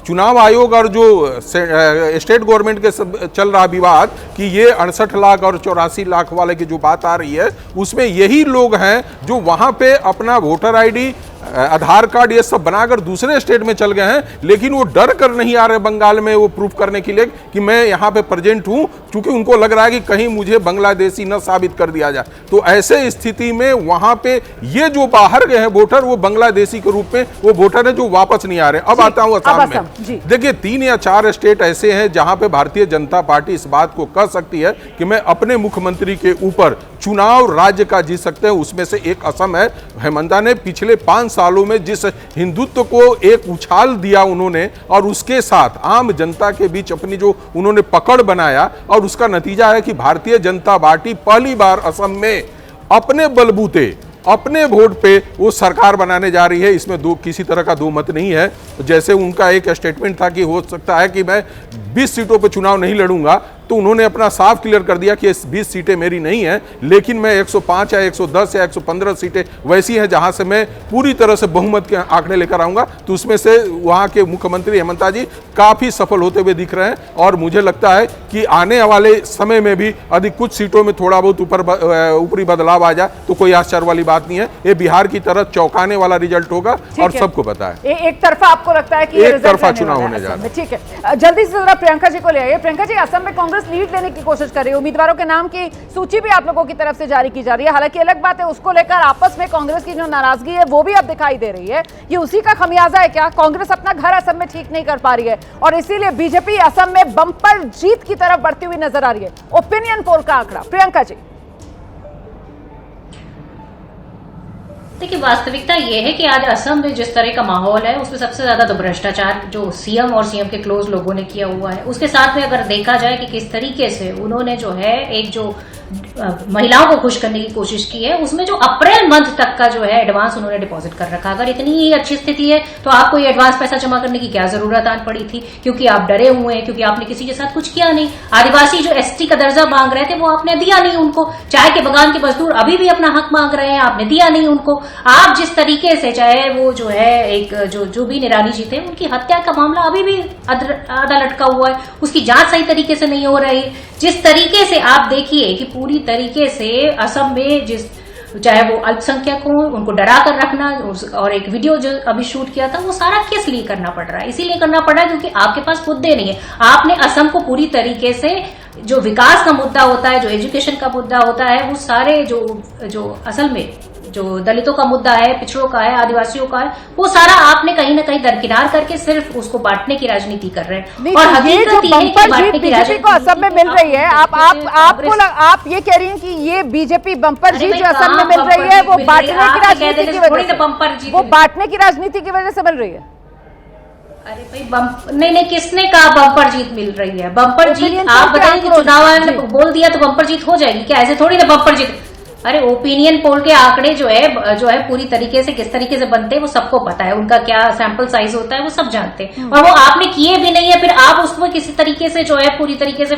चुनाव आयोग और जो स्टेट गवर्नमेंट के सब चल रहा विवाद कि ये 68 लाख और 84 लाख वाले की जो बात आ रही है, उसमें यही लोग हैं जो वहाँ पे अपना वोटर आईडी, आधार कार्ड ये सब बनाकर दूसरे स्टेट में चल गए हैं, लेकिन वो डर कर नहीं आ रहे बंगाल में वो प्रूफ करने के लिए कि मैं यहाँ पे प्रेजेंट हूँ, क्योंकि उनको लग रहा है कि कहीं मुझे बांग्लादेशी न साबित कर दिया जाए। तो ऐसे स्थिति में वहाँ पे ये जो बाहर गए हैं वोटर, वो बांग्लादेशी के रूप में वो वोटर है जो वापस नहीं आ रहे। अब आता हूँ असम में। देखिए 3 या 4 स्टेट ऐसे हैं जहाँ पे भारतीय जनता पार्टी इस बात को कह सकती है कि मैं अपने मुख्यमंत्री के ऊपर चुनाव राज्य का जीत सकते हैं। उसमें से एक असम है। हेमंता ने पिछले 5 सालों में जिस हिंदुत्व को एक उछाल दिया उन्होंने, और उसके साथ आम जनता के बीच अपनी जो उन्होंने पकड़ बनाया, और उसका नतीजा है कि भारतीय जनता पार्टी पहली बार असम में अपने बलबूते, अपने वोट पे वो सरकार बनाने जा रही है। इसमें किसी तरह का दो मत नहीं है। जैसे उनका एक स्टेटमेंट था कि हो सकता है कि मैं 20 सीटों पर चुनाव नहीं लड़ूंगा, तो उन्होंने अपना साफ क्लियर कर दिया कि 20 सीटें मेरी नहीं हैं, लेकिन मैं 105 या 110 या 115 सीटें वैसी हैं जहां से मैं पूरी तरह से बहुमत के आंकड़े लेकर आऊंगा। तो उसमें से वहां के मुख्यमंत्री हेमंता जी काफी सफल होते हुए दिख रहे हैं, और मुझे लगता है कि आने वाले समय में भी यदि कुछ सीटों में थोड़ा बहुत ऊपरी बदलाव आ जाए तो कोई आश्चर्य वाली बात नहीं है। ये बिहार की तरह चौंकाने वाला रिजल्ट होगा और सबको पता है।
एक तरफा आपको लगता है कि
एक तरफा चुनाव होने जा रहा है।
ठीक है, जल्दी से जरा प्रियंका जी को ले आइए। प्रियंका जी, असम में कांग्रेस कांग्रेस लीड लेने की कोशिश कर रही है। उम्मीदवारों के नाम की सूची भी आप लोगों की तरफ से जारी की जा रही है। हालांकि अलग बात है, उसको लेकर आपस में कांग्रेस की जो नाराजगी है वो भी अब दिखाई दे रही है। ये उसी का खमियाजा है क्या? कांग्रेस अपना घर असम में ठीक नहीं कर पा रही है और इसीलिए बीजेपी असम में बम्पर जीत की तरफ बढ़ती हुई नजर आ रही है। ओपिनियन पोल का आंकड़ा, प्रियंका जी।
देखिए, वास्तविकता ये है कि आज असम में जिस तरह का माहौल है उसमें सबसे ज्यादा तो भ्रष्टाचार जो सीएम और सीएम के क्लोज लोगों ने किया हुआ है, उसके साथ में अगर देखा जाए कि किस तरीके से उन्होंने जो है एक जो महिलाओं को खुश करने की कोशिश की है, उसमें जो अप्रैल मंथ तक का जो है एडवांस उन्होंने डिपॉजिट कर रखा। अगर इतनी ही अच्छी स्थिति है तो आपको ये एडवांस पैसा जमा करने की क्या जरूरत आन पड़ी थी? क्योंकि आप डरे हुए हैं, क्योंकि आपने किसी के साथ कुछ किया नहीं। आदिवासी जो एसटी का दर्जा मांग रहे थे वो आपने दिया नहीं उनको। चाय के बगान के मजदूर अभी भी अपना हक मांग रहे हैं, आपने दिया नहीं उनको। आप जिस तरीके से, चाहे वो जो है एक जो भी निरानी जी थे, उनकी हत्या का मामला अभी भी आधा लटका हुआ है, उसकी जांच सही तरीके से नहीं हो रही। जिस तरीके से आप देखिए कि पूरी तरीके से असम में चाहे वो अल्पसंख्यक हो, उनको डरा कर रखना, और एक वीडियो जो अभी शूट किया था वो सारा किस लिए करना पड़ रहा है? इसीलिए करना पड़ रहा है क्योंकि आपके पास मुद्दे नहीं है। आपने असम को पूरी तरीके से जो विकास का मुद्दा होता है, जो एजुकेशन का मुद्दा होता है, वो सारे जो असल में जो दलितों का मुद्दा है, पिछड़ों का है, आदिवासियों का है, वो सारा आपने कहीं ना कहीं दरकिनार करके सिर्फ उसको बांटने की राजनीति कर रहे हैं। और हकीकत ये है कि बांटने की राजनीति
को असम में मिल रही है। आप ये कह रही हैं कि ये बीजेपी बम्पर जीत जो असम में मिल रही है वो बांटने की राजनीति की वजह से, वो बांटने की राजनीति की वजह से मिल रही है।
अरे भाई नहीं, किसने कहा बम्पर जीत मिल रही है? बम्पर जीत आप बताइए कि चुनाव आयोग ने बोल दिया तो बम्पर जीत हो जाएगी क्या? ऐसे थोड़ी ना बम्पर जीत। अरे ओपिनियन पोल के आंकड़े जो है पूरी तरीके से किस तरीके से बनते हैं वो सबको पता है, उनका क्या सैंपल साइज होता है वो सब जानते हैं, और वो आपने किए भी नहीं है, फिर आप उसको किसी तरीके से जो है पूरी तरीके से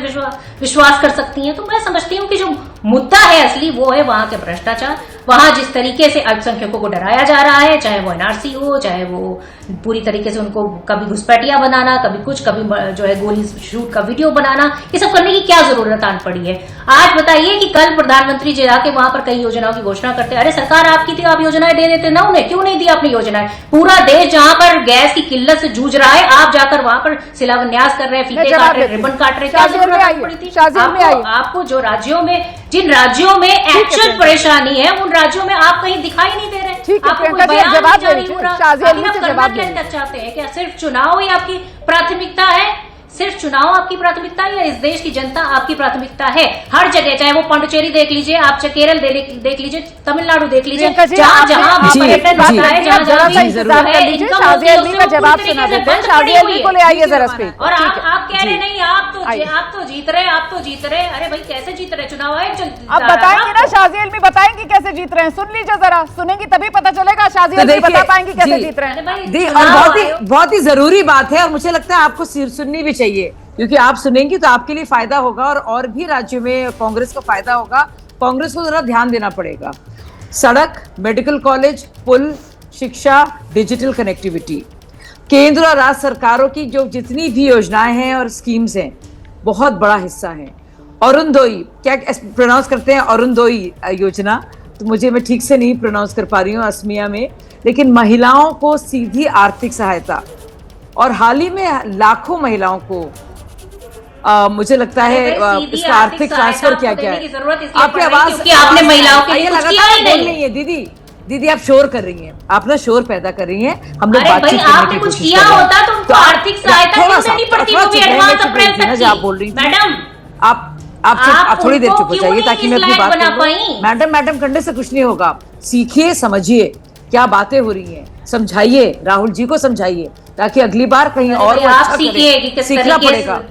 विश्वास कर सकती हैं। तो मैं समझती हूँ कि जो मुद्दा है असली वो है वहां के भ्रष्टाचार। वहां जिस तरीके से अल्पसंख्यकों को डराया जा रहा है, चाहे वो एनआरसी हो, चाहे वो पूरी तरीके से उनको कभी घुसपैठिया बनाना, कभी कुछ, कभी जो है गोली शूट का वीडियो बनाना, ये सब करने की क्या जरूरत आन पड़ी है? आज बताइए कि कल प्रधानमंत्री जी जाके वहां पर कई योजनाओं की घोषणा करते हैं। अरे सरकार आपकी थी, आप योजनाएं दे देते ना उन्हें, क्यों नहीं दी आपने योजनाएं? पूरा देश जहां पर गैस की किल्लत से जूझ रहा है, आप जाकर वहां पर शिलान्यास कर रहे हैं, फीते काट रहे, रिबन काट रहे, क्या जरूरत पड़ी थी? आपको जो राज्यों में, जिन राज्यों में एक्चुअल परेशानी है, उन राज्यों में आप कहीं दिखाई नहीं दे रहे। आप चाहते हैं क्या सिर्फ चुनाव ही आपकी प्राथमिकता है? सिर्फ चुनाव आपकी प्राथमिकता है या इस देश की जनता आपकी प्राथमिकता है? हर जगह, चाहे वो पांडिचेरी देख लीजिए, आप केरल देख लीजिए, तमिलनाडु देख लीजिए, जहाँ जहाँ पर्यटन होता है, जहाँ जहाँ जवाब सुना देते हैं। और आप कह रहे नहीं, आप तो जीत रहे। अरे भाई कैसे जीत रहे? चुनाव आयोग
अब बताएंगे ना, शाजी एलमी बताएंगे कैसे जीत रहे हैं। सुन लीजिए जरा, सुनेंगी तभी पता चलेगा। शाजी एलमी बता पाएंगे कैसे जीत रहे हैं।
और बहुत ही जरूरी बात है, और मुझे लगता है आपको सुननी भी चाहिए, क्योंकि आप सुनेंगी तो आपके लिए फायदा होगा और भी राज्यों में कांग्रेस को फायदा होगा। कांग्रेस को जरा ध्यान देना पड़ेगा। सड़क, मेडिकल कॉलेज, पुल, शिक्षा, डिजिटल कनेक्टिविटी, केंद्र और राज्य सरकारों की जो जितनी भी योजनाएं हैं और स्कीम्स हैं, बहुत बड़ा हिस्सा है। अरुणोदय, क्या प्रोनाउंस करते हैं? अरुणोदय योजना, तो मैं ठीक से नहीं प्रोनाउंस कर पा रही हूँ असमिया में, लेकिन महिलाओं को सीधी आर्थिक सहायता, और हाल ही में लाखों महिलाओं को मुझे लगता है इसका आर्थिक ट्रांसफर किया गया है। आपकी आवाज,
आपने महिलाओं के लिए
लगातार बोल रही है दीदी, आप शोर कर रही हैं, आप ना शोर पैदा कर रही हैं। हम लोग बातचीत करने की कोशिश कर रहे हैं,
तो उनको आर्थिक सहायता क्यों देनी पड़ती? वो भी एडवांस अप्रैल तक की।
आप बोल रही थी
मैडम,
आप थोड़ी देर चुप हो जाइए ताकि मैं अपनी बात करूं। मैडम करने से कुछ नहीं होगा। सीखिए, समझिए क्या बातें हो रही हैं, समझाइए, राहुल जी को समझाइए ताकि अगली बार कहीं और
आप सीखिए, सीखना पड़ेगा।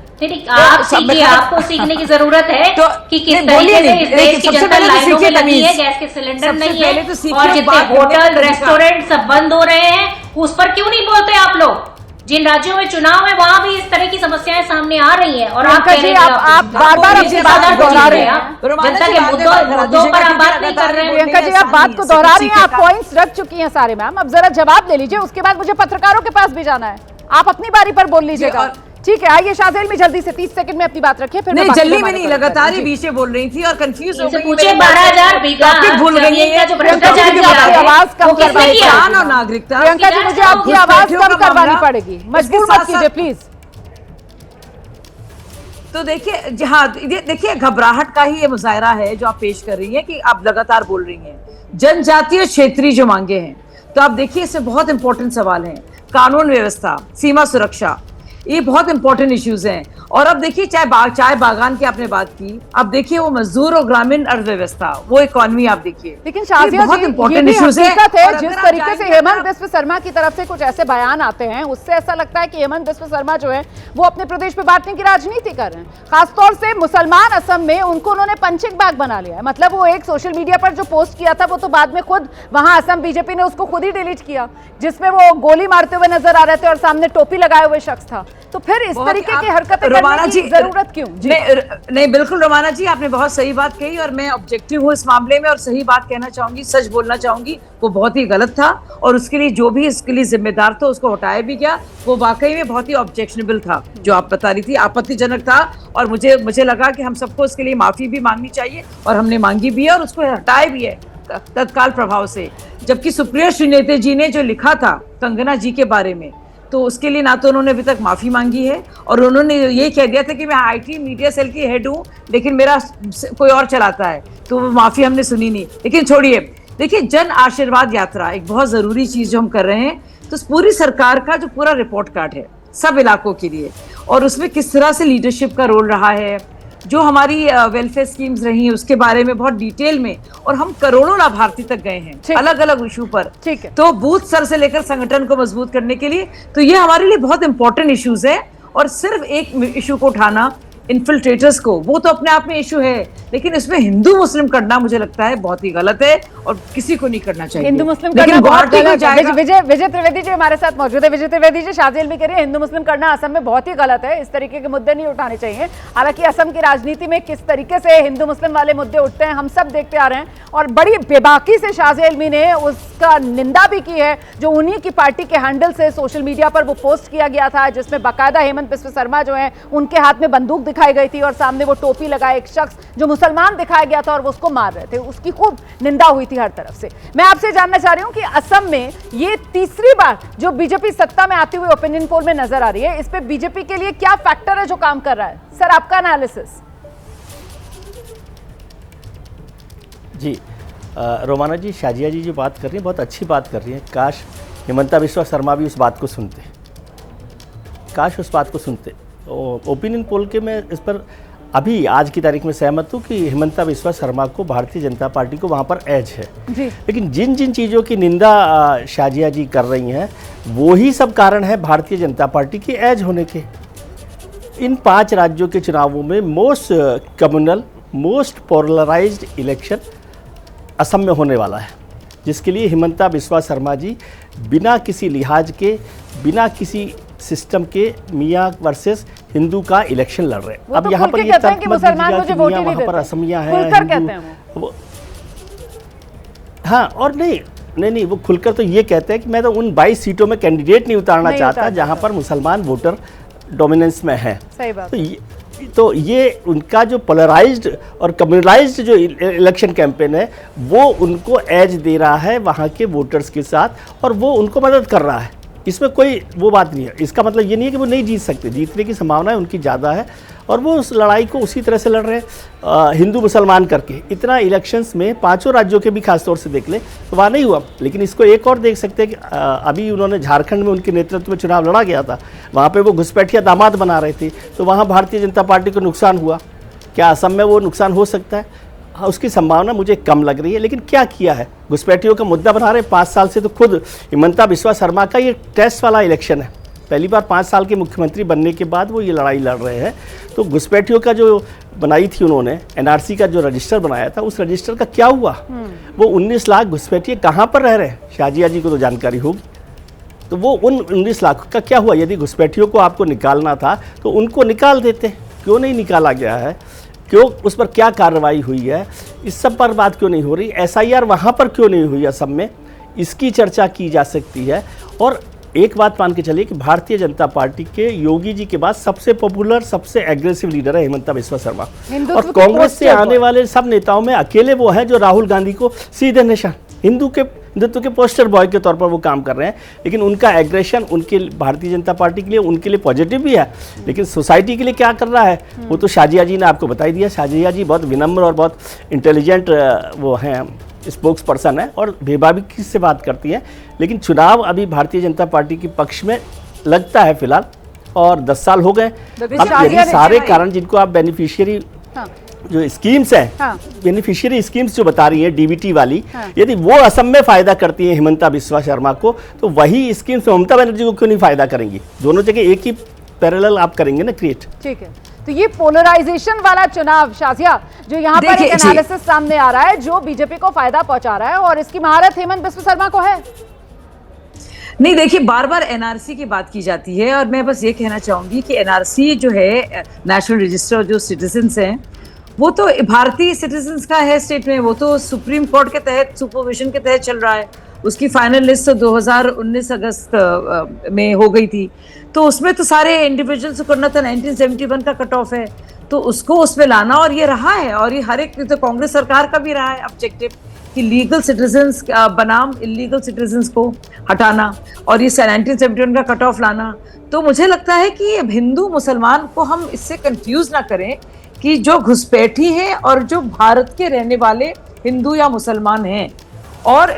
आप सीखिए, आपको सीखने की जरूरत है कि किस तरीके से इस देश की जनता लाइनों में लगी है, गैस के सिलेंडर नहीं है, और जितने होटल रेस्टोरेंट सब बंद हो रहे हैं, उस पर क्यों नहीं बोलते आप लोग? जिन राज्यों में चुनाव है वहां भी इस तरह की समस्याएं सामने आ रही हैं, और आप
बार-बार अपनी बात को दोहरा रहे हैं।
जनता के मुद्दों पर आप बात नहीं कर रहे हैं।
प्रियंका जी, आप बात को दोहरा रही हैं, आप पॉइंट्स रख चुकी हैं सारे मैम। अब जरा जवाब ले लीजिए, उसके बाद मुझे पत्रकारों के पास भी जाना है। आप अपनी बारी पर बोल लीजिएगा, ठीक है? आइए शाजी एलमी, जल्दी से 30 सेकंड में अपनी बात रखिए। फिर
नहीं, जल्दी में नहीं, लगातार ही बीच में बोल रही थी और कंफ्यूज हो गई।
पूछे 12,000 बीघा
भूल गई है
जो भ्रष्टाचार की
आवाज कम करवानी
और नागरिकता।
प्रियंका जी, मुझे आपकी आवाज कम करवानी पड़ेगी, मजबूर मत कीजिए प्लीज।
तो देखिए हाँ, देखिए घबराहट का ही ये मुजाहरा है जो आप पेश कर रही हैं कि आप लगातार बोल रही हैं जनजातीय क्षेत्रीय जो मांगे हैं। तो आप देखिए इसमें बहुत इंपॉर्टेंट सवाल हैं, कानून व्यवस्था, सीमा सुरक्षा, ये बहुत इंपॉर्टेंट इश्यूज हैं। और अब देखिए चाय बागान की आपने बात की, अब देखिए वो मजदूर और ग्रामीण अर्थव्यवस्था, वो इकोनॉमी आप देखिए।
लेकिन शाजिया
बहुत
जी,
इंपॉर्टेंट
ये
इश्यूज है।
जिस तरीके से हेमंत बिस्व शर्मा की तरफ से कुछ ऐसे बयान आते हैं, उससे ऐसा लगता है कि हेमंत बिस्व शर्मा जो है वो अपने प्रदेश पे बांटने की राजनीति कर रहे हैं। खासतौर से मुसलमान असम में उनको उन्होंने पंचिंग बैग बना लिया है। मतलब वो एक सोशल मीडिया पर जो पोस्ट किया था वो तो बाद में खुद वहां असम बीजेपी ने उसको खुद ही डिलीट किया, जिसमें वो गोली मारते हुए नजर आ रहे थे और सामने टोपी लगाए हुए शख्स था। तो फिर इस तरीके की हरकतें करने की जरूरत क्यों?
नहीं बिल्कुल रोमाना जी, आपने बहुत सही बात कही और मैं ऑब्जेक्टिव हूँ इस मामले में और सही बात कहना चाहूंगी, सच बोलना चाहूंगी। वो बहुत ही गलत था और उसके लिए जो भी इसके लिए जिम्मेदार था उसको हटाया भी गया। वो वाकई में बहुत ही ऑब्जेक्शनेबल था जो आप बता रही थी, आपत्तिजनक था। और मुझे लगा कि हम सबको उसके लिए माफी भी मांगनी चाहिए और हमने मांगी भी है और उसको हटाया भी है तत्काल प्रभाव से। जबकि सुप्रिया श्रीनेते जी ने जो लिखा था कंगना जी के बारे में, तो उसके लिए ना तो उन्होंने अभी तक माफी मांगी है और उन्होंने ये कह दिया था कि मैं आईटी मीडिया सेल की हेड हूं लेकिन मेरा कोई और चलाता है, तो वो माफी हमने सुनी नहीं। लेकिन छोड़िए, देखिए जन आशीर्वाद यात्रा एक बहुत जरूरी चीज जो हम कर रहे हैं, तो पूरी सरकार का जो पूरा रिपोर्ट कार्ड है सब इलाकों के लिए और उसमें किस तरह से लीडरशिप का रोल रहा है, जो हमारी वेलफेयर स्कीम्स रही हैं उसके बारे में बहुत डिटेल में, और हम करोड़ों लाभार्थी तक गए हैं अलग अलग इशू पर। ठीक है, तो बूथ स्तर से लेकर संगठन को मजबूत करने के लिए, तो ये हमारे लिए बहुत इंपॉर्टेंट इश्यूज है। और सिर्फ एक इशू को उठाना, इन्फिल्ट्रेटर्स को, वो तो अपने आप में इशू है, लेकिन इसमें हिंदू मुस्लिम करना मुझे लगता है बहुत ही गलत है और किसी को नहीं करना चाहिए।
हिंदू मुस्लिम करना बहुत गलत है। विजय त्रिवेदी जी हमारे साथ मौजूद है। विजय त्रिवेदी जी, शाजिल भी कह रही है हिंदू मुस्लिम करना असम में बहुत ही गलत है, इस तरीके के मुद्दे नहीं उठाने चाहिए। हालांकि असम की राजनीति में किस तरीके से हिंदू मुस्लिम वाले मुद्दे उठते हैं हम सब देखते आ रहे हैं और बड़ी बेबाकी से शाजिल ने उसका निंदा भी की है, जो उन्हीं की पार्टी के हैंडल से सोशल मीडिया पर वो पोस्ट किया गया था जिसमें बाकायदा हेमंत बिस्व शर्मा जो है उनके हाथ में बंदूक दिखाई गई थी और सामने वो टोपी लगाए एक शख्स जो मुसलमान दिखाया गया था और वो उसको मार रहे थे। उसकी खूब निंदा हुई थी हर तरफ से। मैं आपसे जानना चाह रही हूं कि असम में ये तीसरी बार जो बीजेपी सत्ता में आती हुई ओपिनियन पोल में नजर आ रही है, इस पे बीजेपी के लिए क्या फैक्टर है जो काम कर रहा है? सर आपका एनालिसिस।
जी रोमाना जी, शाजिया जी जो बात कर रही हैं बहुत अच्छी बात कर रही हैं। काश हिमंता बिस्वा शर्मा भी उस बात को सुनते, काश उस बात को सुनते। ओपिनियन पोल के मैं इस पर अभी आज की तारीख में सहमत हूँ कि हिमंता बिस्वा शर्मा को, भारतीय जनता पार्टी को वहाँ पर एज है जी। लेकिन जिन जिन चीज़ों की निंदा शाजिया जी कर रही हैं वो ही सब कारण है भारतीय जनता पार्टी की एज होने के। इन 5 राज्यों के चुनावों में most communal, most polarized election Assam में होने वाला है, जिसके लिए हिमंता बिस्वा शर्मा जी बिना किसी लिहाज के, बिना किसी सिस्टम के मियाँ वर्सेस हिंदू का इलेक्शन लड़ रहे हैं। अब यहाँ पर ये तर्क मत दीजिएगा कि मियाँ वहाँ पर असमिया है, हाँ और नहीं वो खुलकर तो ये कहते हैं कि मैं तो उन 22 सीटों में कैंडिडेट नहीं उतारना चाहता जहाँ पर मुसलमान वोटर डोमिनेंस में है।
सही बात।
तो ये उनका जो पोलराइज्ड और कम्युनलाइज्ड जो इलेक्शन कैंपेन है वो उनको एज दे रहा है वहाँ के वोटर्स के साथ और वो उनको मदद कर रहा है। इसमें कोई वो बात नहीं है। इसका मतलब ये नहीं है कि वो नहीं जीत सकते, जीतने की संभावना उनकी ज़्यादा है और वो उस लड़ाई को उसी तरह से लड़ रहे हैं हिंदू मुसलमान करके। इतना इलेक्शंस में 5 राज्यों के भी खासतौर से देख ले तो वहाँ नहीं हुआ। लेकिन इसको एक और देख सकते हैं कि अभी उन्होंने झारखंड में उनके नेतृत्व में चुनाव लड़ा गया था, वहाँ पर वो घुसपैठिया दामाद बना रहे थे, तो वहाँ भारतीय जनता पार्टी को नुकसान हुआ। क्या असम में वो नुकसान हो सकता है? हाँ, उसकी संभावना मुझे कम लग रही है। लेकिन क्या किया है, घुसपैठियों का मुद्दा बना रहे 5 साल से। तो खुद हिमंता बिस्वा शर्मा का ये टेस्ट वाला इलेक्शन है, पहली बार 5 साल के मुख्यमंत्री बनने के बाद वो ये लड़ाई लड़ रहे हैं। तो घुसपैठियों का जो बनाई थी उन्होंने, एनआरसी का जो रजिस्टर बनाया था, उस रजिस्टर का क्या हुआ? वो 19 लाख घुसपैठिए कहाँ पर रह रहे हैं? शाजिया जी को तो जानकारी होगी। तो वो उन 19 लाख का क्या हुआ? यदि घुसपैठियों को आपको निकालना था तो उनको निकाल देते, क्यों नहीं निकाला गया है? क्यों, उस पर क्या कार्रवाई हुई है? इस सब पर बात क्यों नहीं हो रही? एसआईआर वहाँ पर क्यों नहीं हुई असम में? इसकी चर्चा की जा सकती है। और एक बात मान के चलिए कि भारतीय जनता पार्टी के योगी जी के बाद सबसे पॉपुलर, सबसे एग्रेसिव लीडर है हिमंता बिस्वा शर्मा। और कांग्रेस से आने वाले सब नेताओं में अकेले वो हैं जो राहुल गांधी को सीधे निशान, हिंदुत्व के पोस्टर बॉय के तौर पर वो काम कर रहे हैं, लेकिन उनका एग्रेशन उनके भारतीय जनता पार्टी के लिए, उनके लिए पॉजिटिव भी है, लेकिन सोसाइटी के लिए क्या कर रहा है वो तो शाजिया जी ने आपको बता ही दिया। शाजिया जी बहुत विनम्र और बहुत इंटेलिजेंट वो हैं, स्पोक्स पर्सन है और बेबाकी से बात करती है। लेकिन चुनाव अभी भारतीय जनता पार्टी के पक्ष में लगता है फिलहाल, और 10 साल हो गए। अब यदि सारे कारण जिनको आप बेनिफिशियरी जो स्कीम्स हैं, बेनिफिशियरी स्कीम्स जो बता रही है डीबीटी वाली, यदि वो असम में फायदा करती है हिमंता बिस्वा शर्मा को, तो वही स्कीम्स ममता बनर्जी को क्यों नहीं फायदा करेंगी? दोनों जगह एक ही पैरेलल आप करेंगे ना क्रिएट।
ठीक है, तो ये पोलराइजेशन वाला चुनाव शाजिया जो यहाँ पर एक एनालिसिस सामने आ रहा है जो बीजेपी को फायदा पहुंचा रहा है, और इसकी महारत हेमंत बिस्वा शर्मा को है।
नहीं, देखिए बार बार एनआरसी की बात की जाती है, और मैं बस ये कहना चाहूंगी कि एनआरसी जो है नेशनल रजिस्टर जो सिटीजन्स हैं वो तो भारतीय सिटीजन्स का है स्टेट में, वो तो सुप्रीम कोर्ट के तहत सुपरविजन के तहत चल रहा है। उसकी फाइनल लिस्ट तो 2019 अगस्त में हो गई थी, तो उसमें तो सारे इंडिविजुअल्स को करना था। 1971 का कट ऑफ है, तो उसको उसमें लाना, और ये रहा है, और ये हर एक तो कांग्रेस सरकार का भी रहा है ऑब्जेक्टिव कि लीगल सिटीजन्स बनाम इलीगल सिटीजन्स को हटाना, और ये 1971 का कट ऑफ लाना। तो मुझे लगता है कि अब हिंदू मुसलमान को हम इससे कंफ्यूज ना करें कि जो घुसपैठी हैं और जो भारत के रहने वाले हिंदू या मुसलमान हैं, और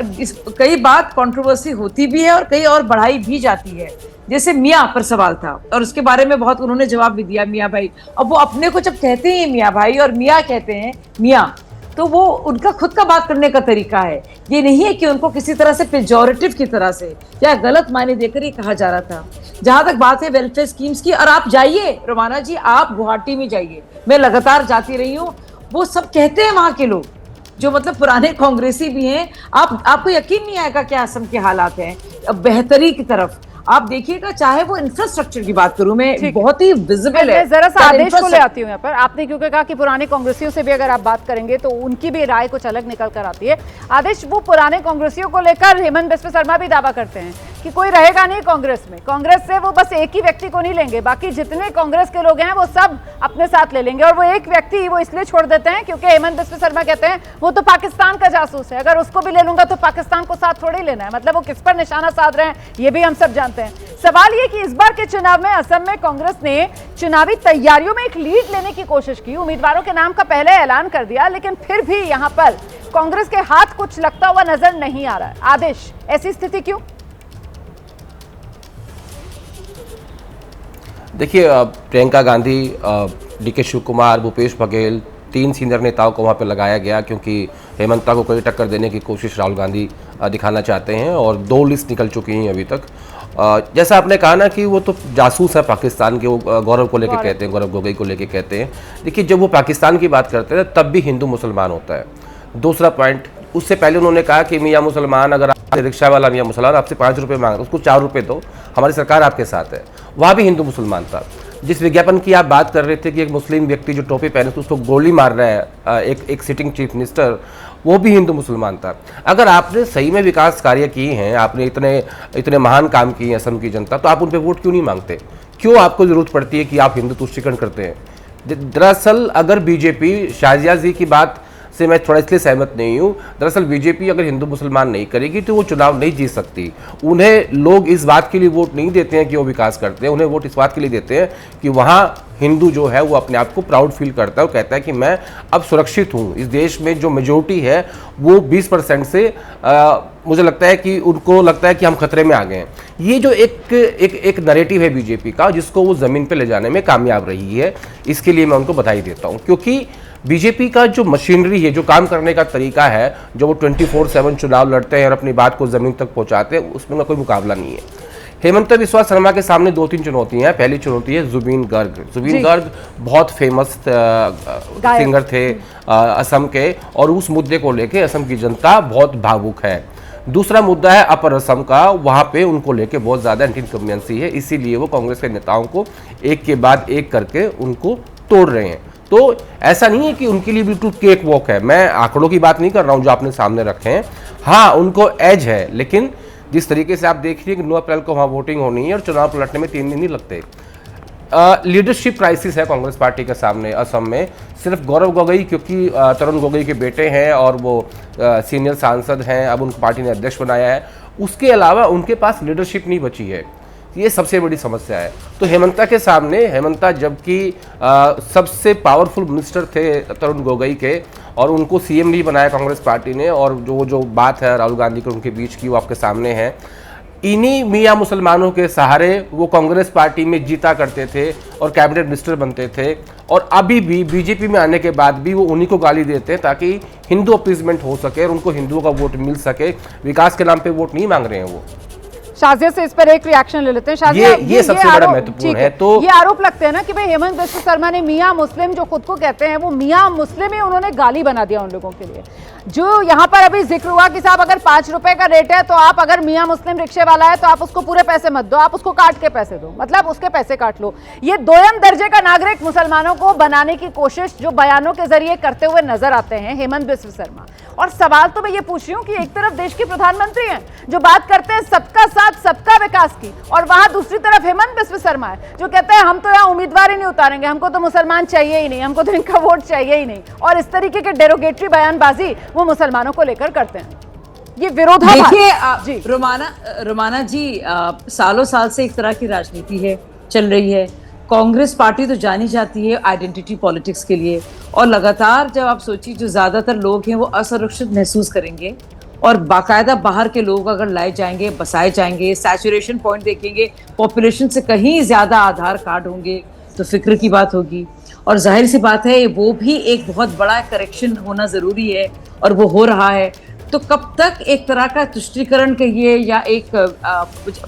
कई बात कंट्रोवर्सी होती भी है और कई और बढ़ाई भी जाती है। जैसे मियाँ पर सवाल था और उसके बारे में बहुत उन्होंने जवाब भी दिया, मियाँ भाई। अब वो अपने को जब कहते हैं मियाँ भाई और मियाँ कहते हैं मियाँ, तो वो उनका खुद का बात करने का तरीका है। ये नहीं है कि उनको किसी तरह से पेजोरेटिव की तरह से या गलत मायने देकर ही कहा जा रहा था। जहां तक बात है वेलफेयर स्कीम्स की, और आप जाइए रोमाना जी, आप गुवाहाटी में जाइए, मैं लगातार जाती रही हूँ, वो सब कहते हैं वहां के लोग जो मतलब पुराने कांग्रेसी भी हैं। आपको यकीन नहीं आएगा क्या असम के हालात हैं बेहतरी की तरफ। आप देखिएगा, चाहे वो इंफ्रास्ट्रक्चर की बात करूं मैं, बहुत ही विजिबल है।
जरा सा आदेश को ले आती हूँ यहाँ पर। आपने क्योंकि कहा कि पुराने कांग्रेसियों से भी अगर आप बात करेंगे तो उनकी भी राय कुछ अलग निकल कर आती है। आदेश, वो पुराने कांग्रेसियों को लेकर हेमंत बिस्वा शर्मा भी दावा करते हैं कि कोई रहेगा नहीं कांग्रेस में, कांग्रेस से वो बस एक ही व्यक्ति को नहीं लेंगे, बाकी जितने कांग्रेस के लोग हैं वो सब अपने साथ ले लेंगे। और वो एक व्यक्ति वो इसलिए छोड़ देते हैं क्योंकि हेमंत बिस्वा शर्मा कहते हैं वो तो पाकिस्तान का जासूस है, अगर उसको भी ले लूंगा तो पाकिस्तान को साथ थोड़ी लेना है। मतलब वो किस पर निशाना साध रहे हैं ये भी हम सब जानते हैं। सवाल ये कि इस बार के चुनाव में असम में कांग्रेस ने चुनावी तैयारियों में एक लीड लेने की कोशिश की, उम्मीदवारों के नाम का पहले ऐलान कर दिया, लेकिन फिर भी यहां पर कांग्रेस के हाथ कुछ लगता हुआ नजर नहीं आ रहा है। आदेश, ऐसी स्थिति क्यों?
देखिए, प्रियंका गांधी, डीके शिव कुमार, भूपेश बघेल, 3 सीनियर नेताओं को वहाँ पे लगाया गया क्योंकि हेमंता को कोई टक्कर देने की कोशिश राहुल गांधी दिखाना चाहते हैं, और 2 लिस्ट निकल चुकी हैं अभी तक। जैसा आपने कहा ना कि वो तो जासूस है पाकिस्तान के, वो गौरव को लेके कहते हैं, गौरव गोगोई को लेके कहते हैं। देखिए, जब वो पाकिस्तान की बात करते हैं तब भी हिंदू मुसलमान होता है। दूसरा पॉइंट, उससे पहले उन्होंने कहा कि मियाँ मुसलमान, अगर रिक्शा वाला मियाँ मुसलमान आपसे 5 रुपये मांग, उसको 4 रुपये दो, हमारी सरकार आपके साथ है, वहाँ भी हिंदू मुसलमान था। जिस विज्ञापन की आप बात कर रहे थे कि एक मुस्लिम व्यक्ति जो टोपी पहने तो उसको गोली मार रहा है एक सिटिंग चीफ मिनिस्टर, वो भी हिंदू मुसलमान था। अगर आपने सही में विकास कार्य किए हैं, आपने इतने महान काम किए हैं असम की जनता, तो आप उन पर वोट क्यों नहीं मांगते? क्यों आपको जरूरत पड़ती है कि आप हिंदू तुष्टीकरण करते हैं? दरअसल अगर बीजेपी, शाजिया जी की बात से मैं थोड़ा इसलिए सहमत नहीं हूँ, दरअसल बीजेपी अगर हिंदू मुसलमान नहीं करेगी तो वो चुनाव नहीं जीत सकती। उन्हें लोग इस बात के लिए वोट नहीं देते हैं कि वो विकास करते हैं, उन्हें वोट इस बात के लिए देते हैं कि वहाँ हिंदू जो है वो अपने आप को प्राउड फील करता है, वो कहता है कि मैं अब सुरक्षित हूँ। इस देश में जो मेजोरिटी है वो 20% से मुझे लगता है कि उनको लगता है कि हम खतरे में आ गए हैं। ये जो एक नैरेटिव है बीजेपी का, जिसको वो ज़मीन पे ले जाने में कामयाब रही है, इसके लिए मैं उनको बधाई देता हूँ। क्योंकि बीजेपी का जो मशीनरी है, जो काम करने का तरीका है, जो वो 24/7 चुनाव लड़ते हैं और अपनी बात को ज़मीन तक पहुँचाते हैं, उसमें कोई मुकाबला नहीं है। हेमंत बिस्वा शर्मा के सामने 2-3 चुनौतियां हैं। पहली चुनौती है जुबीन गर्ग। जुबीन गर्ग बहुत फेमस सिंगर थे असम के, और उस मुद्दे को लेके असम की जनता बहुत भावुक है। दूसरा मुद्दा है अपर असम का, वहाँ पे उनको लेके बहुत ज़्यादा एंटी इनकम्बेंसी है, इसीलिए वो कांग्रेस के नेताओं को एक के बाद एक करके उनको तोड़ रहे हैं। तो ऐसा नहीं है कि उनके लिए बिल्कुल केक वॉक है। मैं आंकड़ों की बात नहीं कर रहा हूँ जो आपने सामने रखे हैं, हाँ उनको एज है, लेकिन जिस तरीके से आप देख रही है कि 9 अप्रैल को वहाँ वोटिंग होनी है और चुनाव लड़ने में 3 दिन नहीं लगते। लीडरशिप क्राइसिस है कांग्रेस पार्टी के सामने असम में। सिर्फ गौरव गोगोई, क्योंकि तरुण गोगोई के बेटे हैं और वो सीनियर सांसद हैं, अब उनको पार्टी ने अध्यक्ष बनाया है, उसके अलावा उनके पास लीडरशिप नहीं बची है। ये सबसे बड़ी समस्या है। तो हेमंता के सामने, हेमंता जबकि सबसे पावरफुल मिनिस्टर थे तरुण गोगोई के, और उनको सीएम भी बनाया कांग्रेस पार्टी ने, और जो बात है राहुल गांधी के उनके बीच की वो आपके सामने है। इन्हीं मियाँ मुसलमानों के सहारे वो कांग्रेस पार्टी में जीता करते थे और कैबिनेट मिनिस्टर बनते थे, और अभी भी बीजेपी में आने के बाद भी वो उन्हीं को गाली देते हैं ताकि हिंदू अपीजमेंट हो सके और उनको हिंदुओं का वोट मिल सके। विकास के नाम पे वोट नहीं मांग रहे हैं वो।
शाजिया से इस पर एक रिएक्शन ले लेते हैं। शाजिया,
ये सबसे बड़ा महत्वपूर्ण है। तो
ये आरोप लगते हैं ना कि भाई हेमंत बिस्व शर्मा ने मियाँ मुस्लिम जो खुद को कहते हैं वो मियाँ मुस्लिम ही उन्होंने गाली बना दिया उन लोगों के लिए। जो यहाँ पर अभी जिक्र हुआ कि साहब अगर 5 रुपए का रेट है तो आप अगर मियाँ मुस्लिम रिक्शे वाला है तो आप उसको पूरे पैसे मत दो, आप उसको काट के पैसे दो, मतलब उसके पैसे काट लो। ये दोयम दर्जे का नागरिक मुसलमानों को बनाने की कोशिश जो बयानों के जरिए करते हुए नजर आते हैं हेमंत बिस्व शर्मा। और सवाल तो मैं ये पूछ रही हूँ कि एक तरफ देश के प्रधानमंत्री हैं जो बात करते हैं सबका साथ सबका विकास की, और वहां दूसरी तरफ हेमंत बिस्व शर्मा है जो कहते हैं हम तो यहाँ उम्मीदवार ही नहीं उतारेंगे, हमको तो मुसलमान चाहिए ही नहीं, हमको तो इनका वोट चाहिए ही नहीं, और इस तरीके के डेरोगेटरी बयानबाजी वो मुसलमानों को लेकर करते हैं। ये विरोधाभास।
देखिए रोमाना जी, सालों साल से एक तरह की राजनीति है चल रही है। कांग्रेस पार्टी तो जानी जाती है आइडेंटिटी पॉलिटिक्स के लिए, और लगातार जब आप सोचिए जो ज्यादातर लोग हैं वो असुरक्षित महसूस करेंगे, और बाकायदा बाहर के लोग अगर लाए जाएंगे, बसाए जाएंगे, सैचुरेशन पॉइंट देखेंगे, पॉपुलेशन से कहीं ज्यादा आधार कार्ड होंगे तो फिक्र की बात होगी। और जाहिर सी बात है वो भी एक बहुत बड़ा करेक्शन होना जरूरी है, और वो हो रहा है। तो कब तक एक तरह का तुष्टीकरण कहिए या एक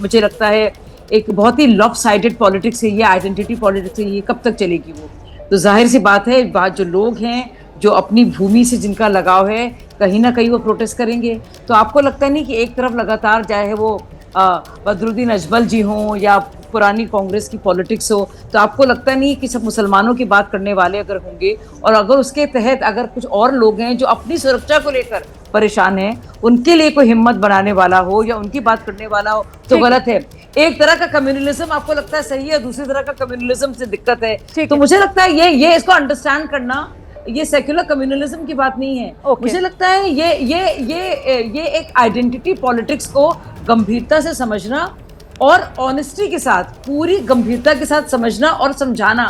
मुझे लगता है एक बहुत ही लॉपसाइडेड पॉलिटिक्स है ये, आइडेंटिटी पॉलिटिक्स है ये, कब तक चलेगी वो? तो जाहिर सी बात है बात जो लोग हैं जो अपनी भूमि से जिनका लगाव है कहीं ना कहीं वो प्रोटेस्ट करेंगे। तो आपको लगता नहीं कि एक तरफ लगातार चाहे वो बदरुद्दीन अजमल जी हों या पुरानी कांग्रेस की पॉलिटिक्स हो, तो आपको लगता नहीं कि सब मुसलमानों की बात करने वाले अगर होंगे, और अगर उसके तहत अगर कुछ और लोग हैं जो अपनी सुरक्षा को लेकर परेशान हैं, उनके लिए कोई हिम्मत बनाने वाला हो या उनकी बात करने वाला हो तो गलत है। एक तरह का कम्युनलिज्म आपको लगता है सही है, दूसरी तरह का कम्युनलिज्म से दिक्कत है। तो मुझे लगता है ये इसको अंडरस्टैंड करना, ये सेक्युलर कम्युनलिज्म की बात नहीं है। मुझे लगता है ये एक आइडेंटिटी पॉलिटिक्स को गंभीरता से समझना और ऑनेस्टी के साथ, पूरी गंभीरता के साथ समझना और समझाना,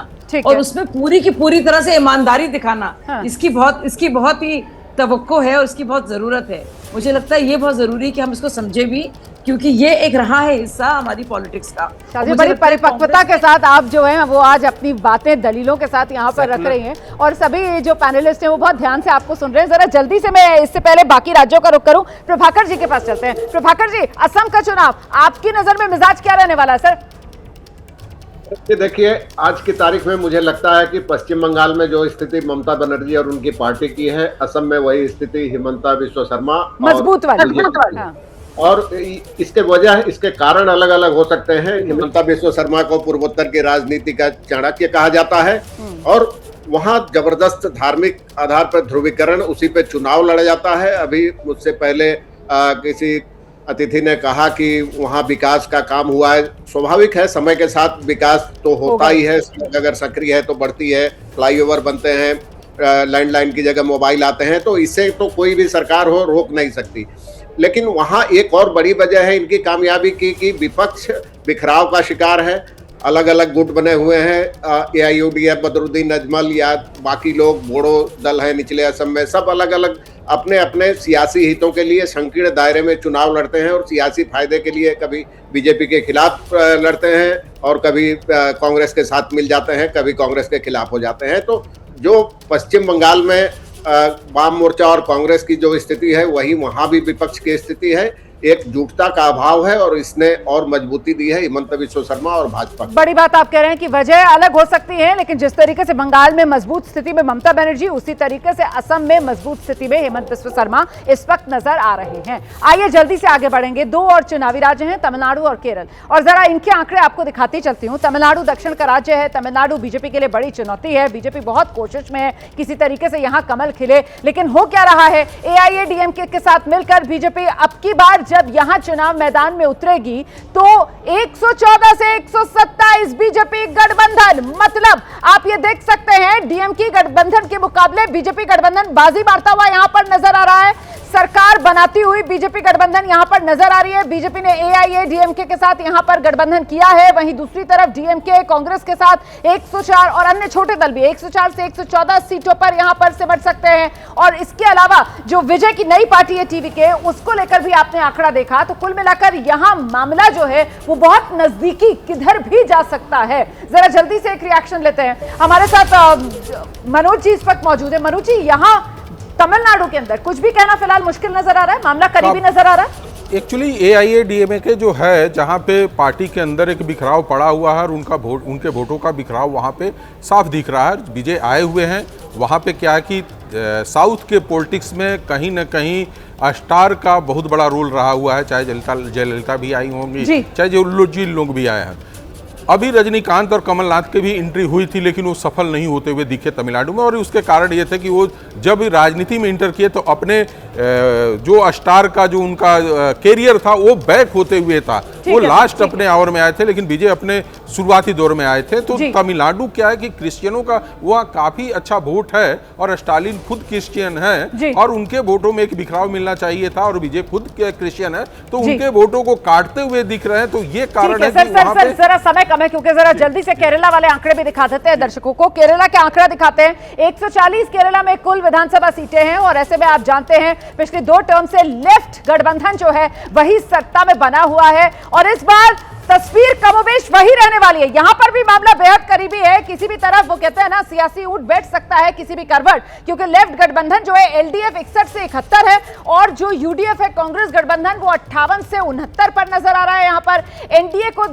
और उसमें पूरी की पूरी तरह से ईमानदारी दिखाना, इसकी बहुत ही तवक्को है और इसकी बहुत जरूरत है। मुझे लगता है ये बहुत जरूरी है कि हम इसको समझे भी, क्योंकि ये एक रहा है हिस्सा हमारी पॉलिटिक्स का।
बड़ी परिपक्वता के साथ आप जो है वो आज अपनी बातें दलीलों के साथ यहाँ पर रख रही हैं, और सभी जो पैनलिस्ट हैं वो बहुत ध्यान से आपको सुन रहे हैं। जरा जल्दी से मैं इससे पहले बाकी राज्यों का रुख करूं, प्रभाकर जी के पास चलते हैं। प्रभाकर जी, असम का चुनाव आपकी नजर में मिजाज क्या रहने वाला है सर?
देखिए, आज की तारीख में मुझे लगता है कि पश्चिम बंगाल में जो स्थिति ममता बनर्जी और उनकी पार्टी की है, असम में वही स्थिति हिमंता बिस्व शर्मा
मजबूत वाली।
और इसके कारण अलग अलग हो सकते हैं। हिमंता बिस्व शर्मा को पूर्वोत्तर की राजनीति का चाणक्य कहा जाता है, और वहां जबरदस्त धार्मिक आधार पर ध्रुवीकरण, उसी पे चुनाव लड़ा जाता है। अभी मुझसे पहले किसी अतिथि ने कहा कि वहाँ विकास का काम हुआ है। स्वाभाविक है, समय के साथ विकास तो होता ही है, अगर सक्रिय है तो बढ़ती है, फ्लाईओवर बनते हैं, लैंडलाइन की जगह मोबाइल आते हैं, तो इससे तो कोई भी सरकार हो रोक नहीं सकती। लेकिन वहाँ एक और बड़ी वजह है इनकी कामयाबी की कि विपक्ष बिखराव का शिकार है, अलग अलग गुट बने हुए हैं। AIUDF, बदरुद्दीन अजमल या बाकी लोग, बोडो दल है निचले असम में, सब अलग अलग अपने अपने सियासी हितों के लिए संकीर्ण दायरे में चुनाव लड़ते हैं, और सियासी फायदे के लिए कभी बीजेपी के खिलाफ लड़ते हैं और कभी कांग्रेस के साथ मिल जाते हैं, कभी कांग्रेस के खिलाफ हो जाते हैं। तो जो पश्चिम बंगाल में वाम मोर्चा और कांग्रेस की जो स्थिति है, वही वहाँ भी विपक्ष की स्थिति है। एकजुटता का अभाव है, और इसने और मजबूती दी है हिमंता बिस्व शर्मा और भाजपा। बड़ी
बात आप कह रहे हैं कि वजह अलग हो सकती है, लेकिन जिस तरीके से बंगाल में मजबूत स्थिति में ममता बनर्जी, उसी तरीके से असम में मजबूत स्थिति में हेमंत बिस्व शर्मा इस वक्त नजर आ रहे हैं। आइए जल्दी से आगे बढ़ेंगे। 2 और चुनावी राज्य हैं, तमिलनाडु और केरल, और जरा इनके आंकड़े आपको दिखाती चलती हूँ। तमिलनाडु दक्षिण का राज्य है, तमिलनाडु बीजेपी के लिए बड़ी चुनौती है। बीजेपी बहुत कोशिश में है किसी तरीके से यहाँ कमल खिले, लेकिन हो क्या रहा है, AIADMK के साथ मिलकर बीजेपी अब की बार जब यहां चुनाव मैदान में उतरेगी तो 114 से 127 बीजेपी गठबंधन, मतलब आप ये देख सकते हैं डीएमके गठबंधन के मुकाबले बीजेपी गठबंधन बाजी मारता हुआ यहां पर नजर आ रहा है। सरकार बनाती हुई बीजेपी गठबंधन यहां पर नजर आ रही है। बीजेपी ने एआईएडीएमके के साथ यहां पर गठबंधन किया है, वहीं दूसरी तरफ डीएमके कांग्रेस के साथ 104 और अन्य छोटे दल भी 104 से 114 सीटों पर यहां पर सिमट सकते हैं। और इसके अलावा जो विजय की नई पार्टी है टीवीके, उसको लेकर भी आपने आंकड़ा देखा, तो कुल मिलाकर यहां मामला जो है वो बहुत नजदीकी किधर भी जा सकता है। जरा जल्दी से एक रिएक्शन लेते हैं। हमारे साथ मनोज जी इस वक्त मौजूद है। मनोज जी, यहां तमिलनाडु के अंदर कुछ भी कहना फिलहाल मुश्किल नजर आ रहा है, मामला करीबी नजर आ रहा है।
एक्चुअली एआईएडीएमके जो है, जहाँ पे पार्टी के अंदर एक बिखराव पड़ा हुआ है और उनके वोटों का बिखराव वहाँ पे साफ दिख रहा है। विजय आए हुए हैं वहाँ पे, क्या है कि साउथ के पॉलिटिक्स में कहीं ना कहीं स्टार का बहुत बड़ा रोल रहा हुआ है, चाहे जयललिता भी आई होंगी, चाहे जो लोग भी आए हैं। अभी रजनीकांत और कमलनाथ की भी एंट्री हुई थी, लेकिन वो सफल नहीं होते हुए दिखे तमिलनाडु में, और उसके कारण ये थे कि वो जब राजनीति में इंटर किए तो अपने जो स्टार का जो उनका कैरियर था वो बैक होते हुए था। वो लास्ट अपने आवर में आए थे, लेकिन विजय अपने शुरुआती दौर में आए थे। तो तमिलनाडु क्या है कि क्रिश्चियनों का वहाँ काफी अच्छा वोट है, और स्टालिन खुद क्रिश्चियन है और उनके वोटों में एक बिखराव मिलना चाहिए था, और विजय खुद क्रिश्चियन है, तो उनके वोटों को काटते हुए दिख रहे हैं। तो ये कारण है कि वहाँ पे
जरा समय कम है, क्योंकि जरा जल्दी से केरला वाले आंकड़े भी दिखा देते हैं दर्शकों को। केरला के आंकड़ा दिखाते हैं। 140 केरला में कुल विधानसभा सीटें हैं, और ऐसे में आप जानते हैं पिछले 2 टर्म से लेफ्ट गठबंधन जो है वही सत्ता में बना हुआ है, और इस बार तस्वीर कमोबेश वही रहने वाली है। यहां पर भी मामला बेहद करीबी है। किसी भी तरफ वो कहते हैं ना, सियासी ऊंट बैठ सकता है किसी भी करवट, क्योंकि लेफ्ट गठबंधन जो है एलडीएफ 61 से 71 है, और जो यूडीएफ है कांग्रेस गठबंधन वो 58 से 69 पर नजर आ रहा है। यहां पर एनडीए को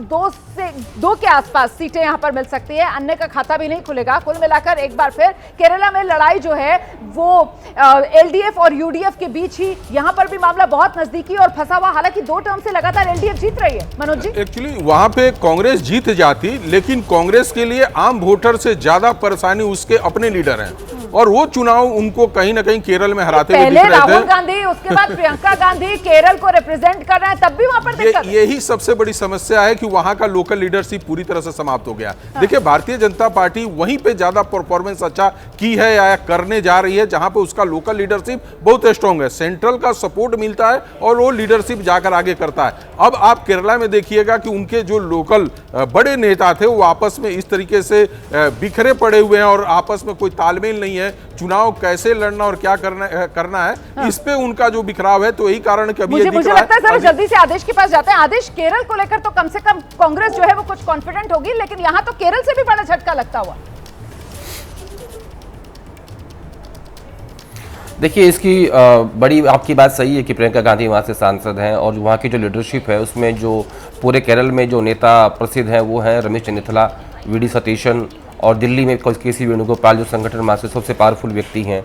2 के आसपास सीटें यहां पर मिल सकती है, अन्य का खाता भी नहीं खुलेगा। कुल मिलाकर एक बार फिर केरला में लड़ाई जो है वो एलडीएफ और यूडीएफ के बीच ही यहां पर भी मामला बहुत नजदीकी और फंसा हुआ। हालांकि 2 टर्म से लगातार एलडीएफ जीत रही है। मनोज जी,
एक्चुअली वहां पे कांग्रेस जीत जाती, लेकिन कांग्रेस के लिए आम वोटर से ज्यादा परेशानी उसके अपने लीडर हैं, और वो चुनाव उनको कहीं ना कहीं केरल में हराते हुए दिख रहे थे।
राहुल गांधी, उसके बाद प्रियंका गांधी केरल को रिप्रेजेंट कर रहे हैं, तब भी वहां पर दिक्कत है।
यही सबसे बड़ी समस्या है कि वहां का लोकल लीडरशिप पूरी तरह से समाप्त हो गया। देखिए, भारतीय जनता पार्टी वहीं पे ज्यादा परफॉर्मेंस अच्छा की है या करने जा रही है, जहां पे उसका लोकल लीडरशिप बहुत स्ट्रांग है, सेंट्रल का सपोर्ट मिलता है और वो लीडरशिप जाकर आगे करता है। अब आप केरला में देखिएगा कि उनके जो लोकल बड़े नेता थे वो आपस में इस तरीके से बिखरे पड़े हुए हैं, और आपस में कोई तालमेल नहीं है। चुनाव कैसे लड़ना और क्या करना है, इस पे उनका जो बिखराव है। तो यही कारण कि अभी
मुझे लगता है सर जल्दी से आदेश के पास जाते हैं। आदेश, केरल को लेकर तो कम से कम कांग्रेस जो है वो कुछ कॉन्फिडेंट होगी, लेकिन यहां तो केरल से भी बड़ा झटका लगता हुआ।
देखिए, इसकी बड़ी आपकी बात सही है कि प्रियंका गांधी वहाँ से सांसद हैं, और वहाँ की जो लीडरशिप है उसमें जो पूरे केरल में जो नेता प्रसिद्ध हैं वो हैं रमेश चन्नीथला, वीडी सतीशन, और दिल्ली में केसी वेणुगोपाल जो संगठन में से सबसे पावरफुल व्यक्ति हैं।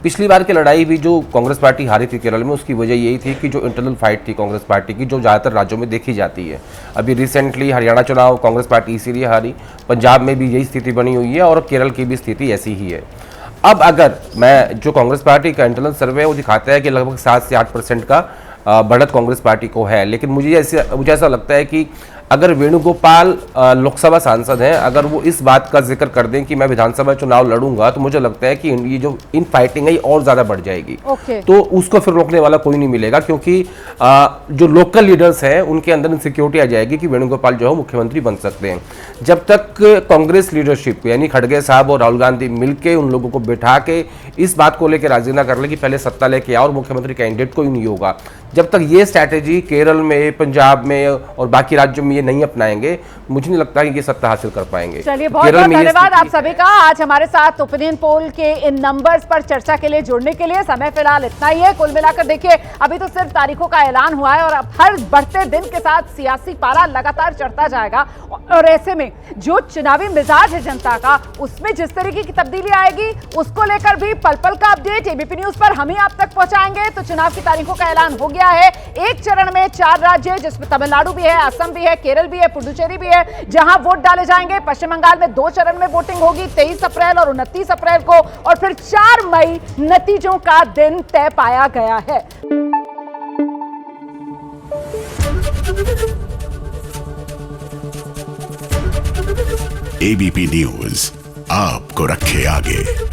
पिछली बार की लड़ाई भी जो कांग्रेस पार्टी हारी थी केरल में, उसकी वजह यही थी कि जो इंटरनल फाइट थी कांग्रेस पार्टी की, जो ज़्यादातर राज्यों में देखी जाती है। अभी रिसेंटली हरियाणा चुनाव कांग्रेस पार्टी इसीलिए हारी, पंजाब में भी यही स्थिति बनी हुई है, और केरल की भी स्थिति ऐसी ही है। अब अगर मैं जो कांग्रेस पार्टी का इंटरनल सर्वे है वो दिखाता है कि लगभग 7 से 8% का बढ़त कांग्रेस पार्टी को है, लेकिन मुझे ऐसा लगता है कि अगर वेणुगोपाल लोकसभा सांसद हैं, अगर वो इस बात का जिक्र कर दें कि मैं विधानसभा चुनाव लड़ूंगा, तो मुझे लगता है कि ये जो इन फाइटिंग है ये और ज़्यादा बढ़ जाएगी। तो उसको फिर रोकने वाला कोई नहीं मिलेगा, क्योंकि जो लोकल लीडर्स हैं उनके अंदर इनसिक्योरिटी आ जाएगी कि वेणुगोपाल जो है मुख्यमंत्री बन सकते हैं। जब तक कांग्रेस लीडरशिप यानी खड़गे साहब और राहुल गांधी मिलकर उन लोगों को बैठा के इस बात को लेकर राजी ना कर ले कि पहले सत्ता लेके आओ और मुख्यमंत्री कैंडिडेट कोई नहीं होगा, जब तक ये स्ट्रैटेजी केरल में, पंजाब में और बाकी राज्यों में ये नहीं अपनाएंगे, मुझे नहीं लगता कि ये सत्ता हासिल कर पाएंगे।
चलिए, बहुत बहुत धन्यवाद आप सभी का आज हमारे साथ ओपिनियन पोल के इन नंबर्स पर चर्चा के लिए जुड़ने के लिए। समय फिलहाल इतना ही है। कुल मिलाकर देखिए, अभी तो सिर्फ तारीखों का ऐलान हुआ है, और अब हर बढ़ते दिन के साथ सियासी पारा लगातार चढ़ता जाएगा, और ऐसे में जो चुनावी मिजाज है जनता का, उसमें जिस तरीके की तब्दीली आएगी उसको लेकर भी पल पल का अपडेट एबीपी न्यूज पर हम ही आप तक पहुंचाएंगे। तो चुनाव की तारीखों का ऐलान हो गया है। एक चरण में 4 राज्य, जिसमें तमिलनाडु भी है, असम भी है, केरल भी है, पुडुचेरी भी है, जहां वोट डाले जाएंगे। पश्चिम बंगाल में 2 चरण में वोटिंग होगी, 23 अप्रैल और 29 अप्रैल को, और फिर 4 मई नतीजों का दिन तय पाया गया है।
एबीपी न्यूज आपको रखे आगे।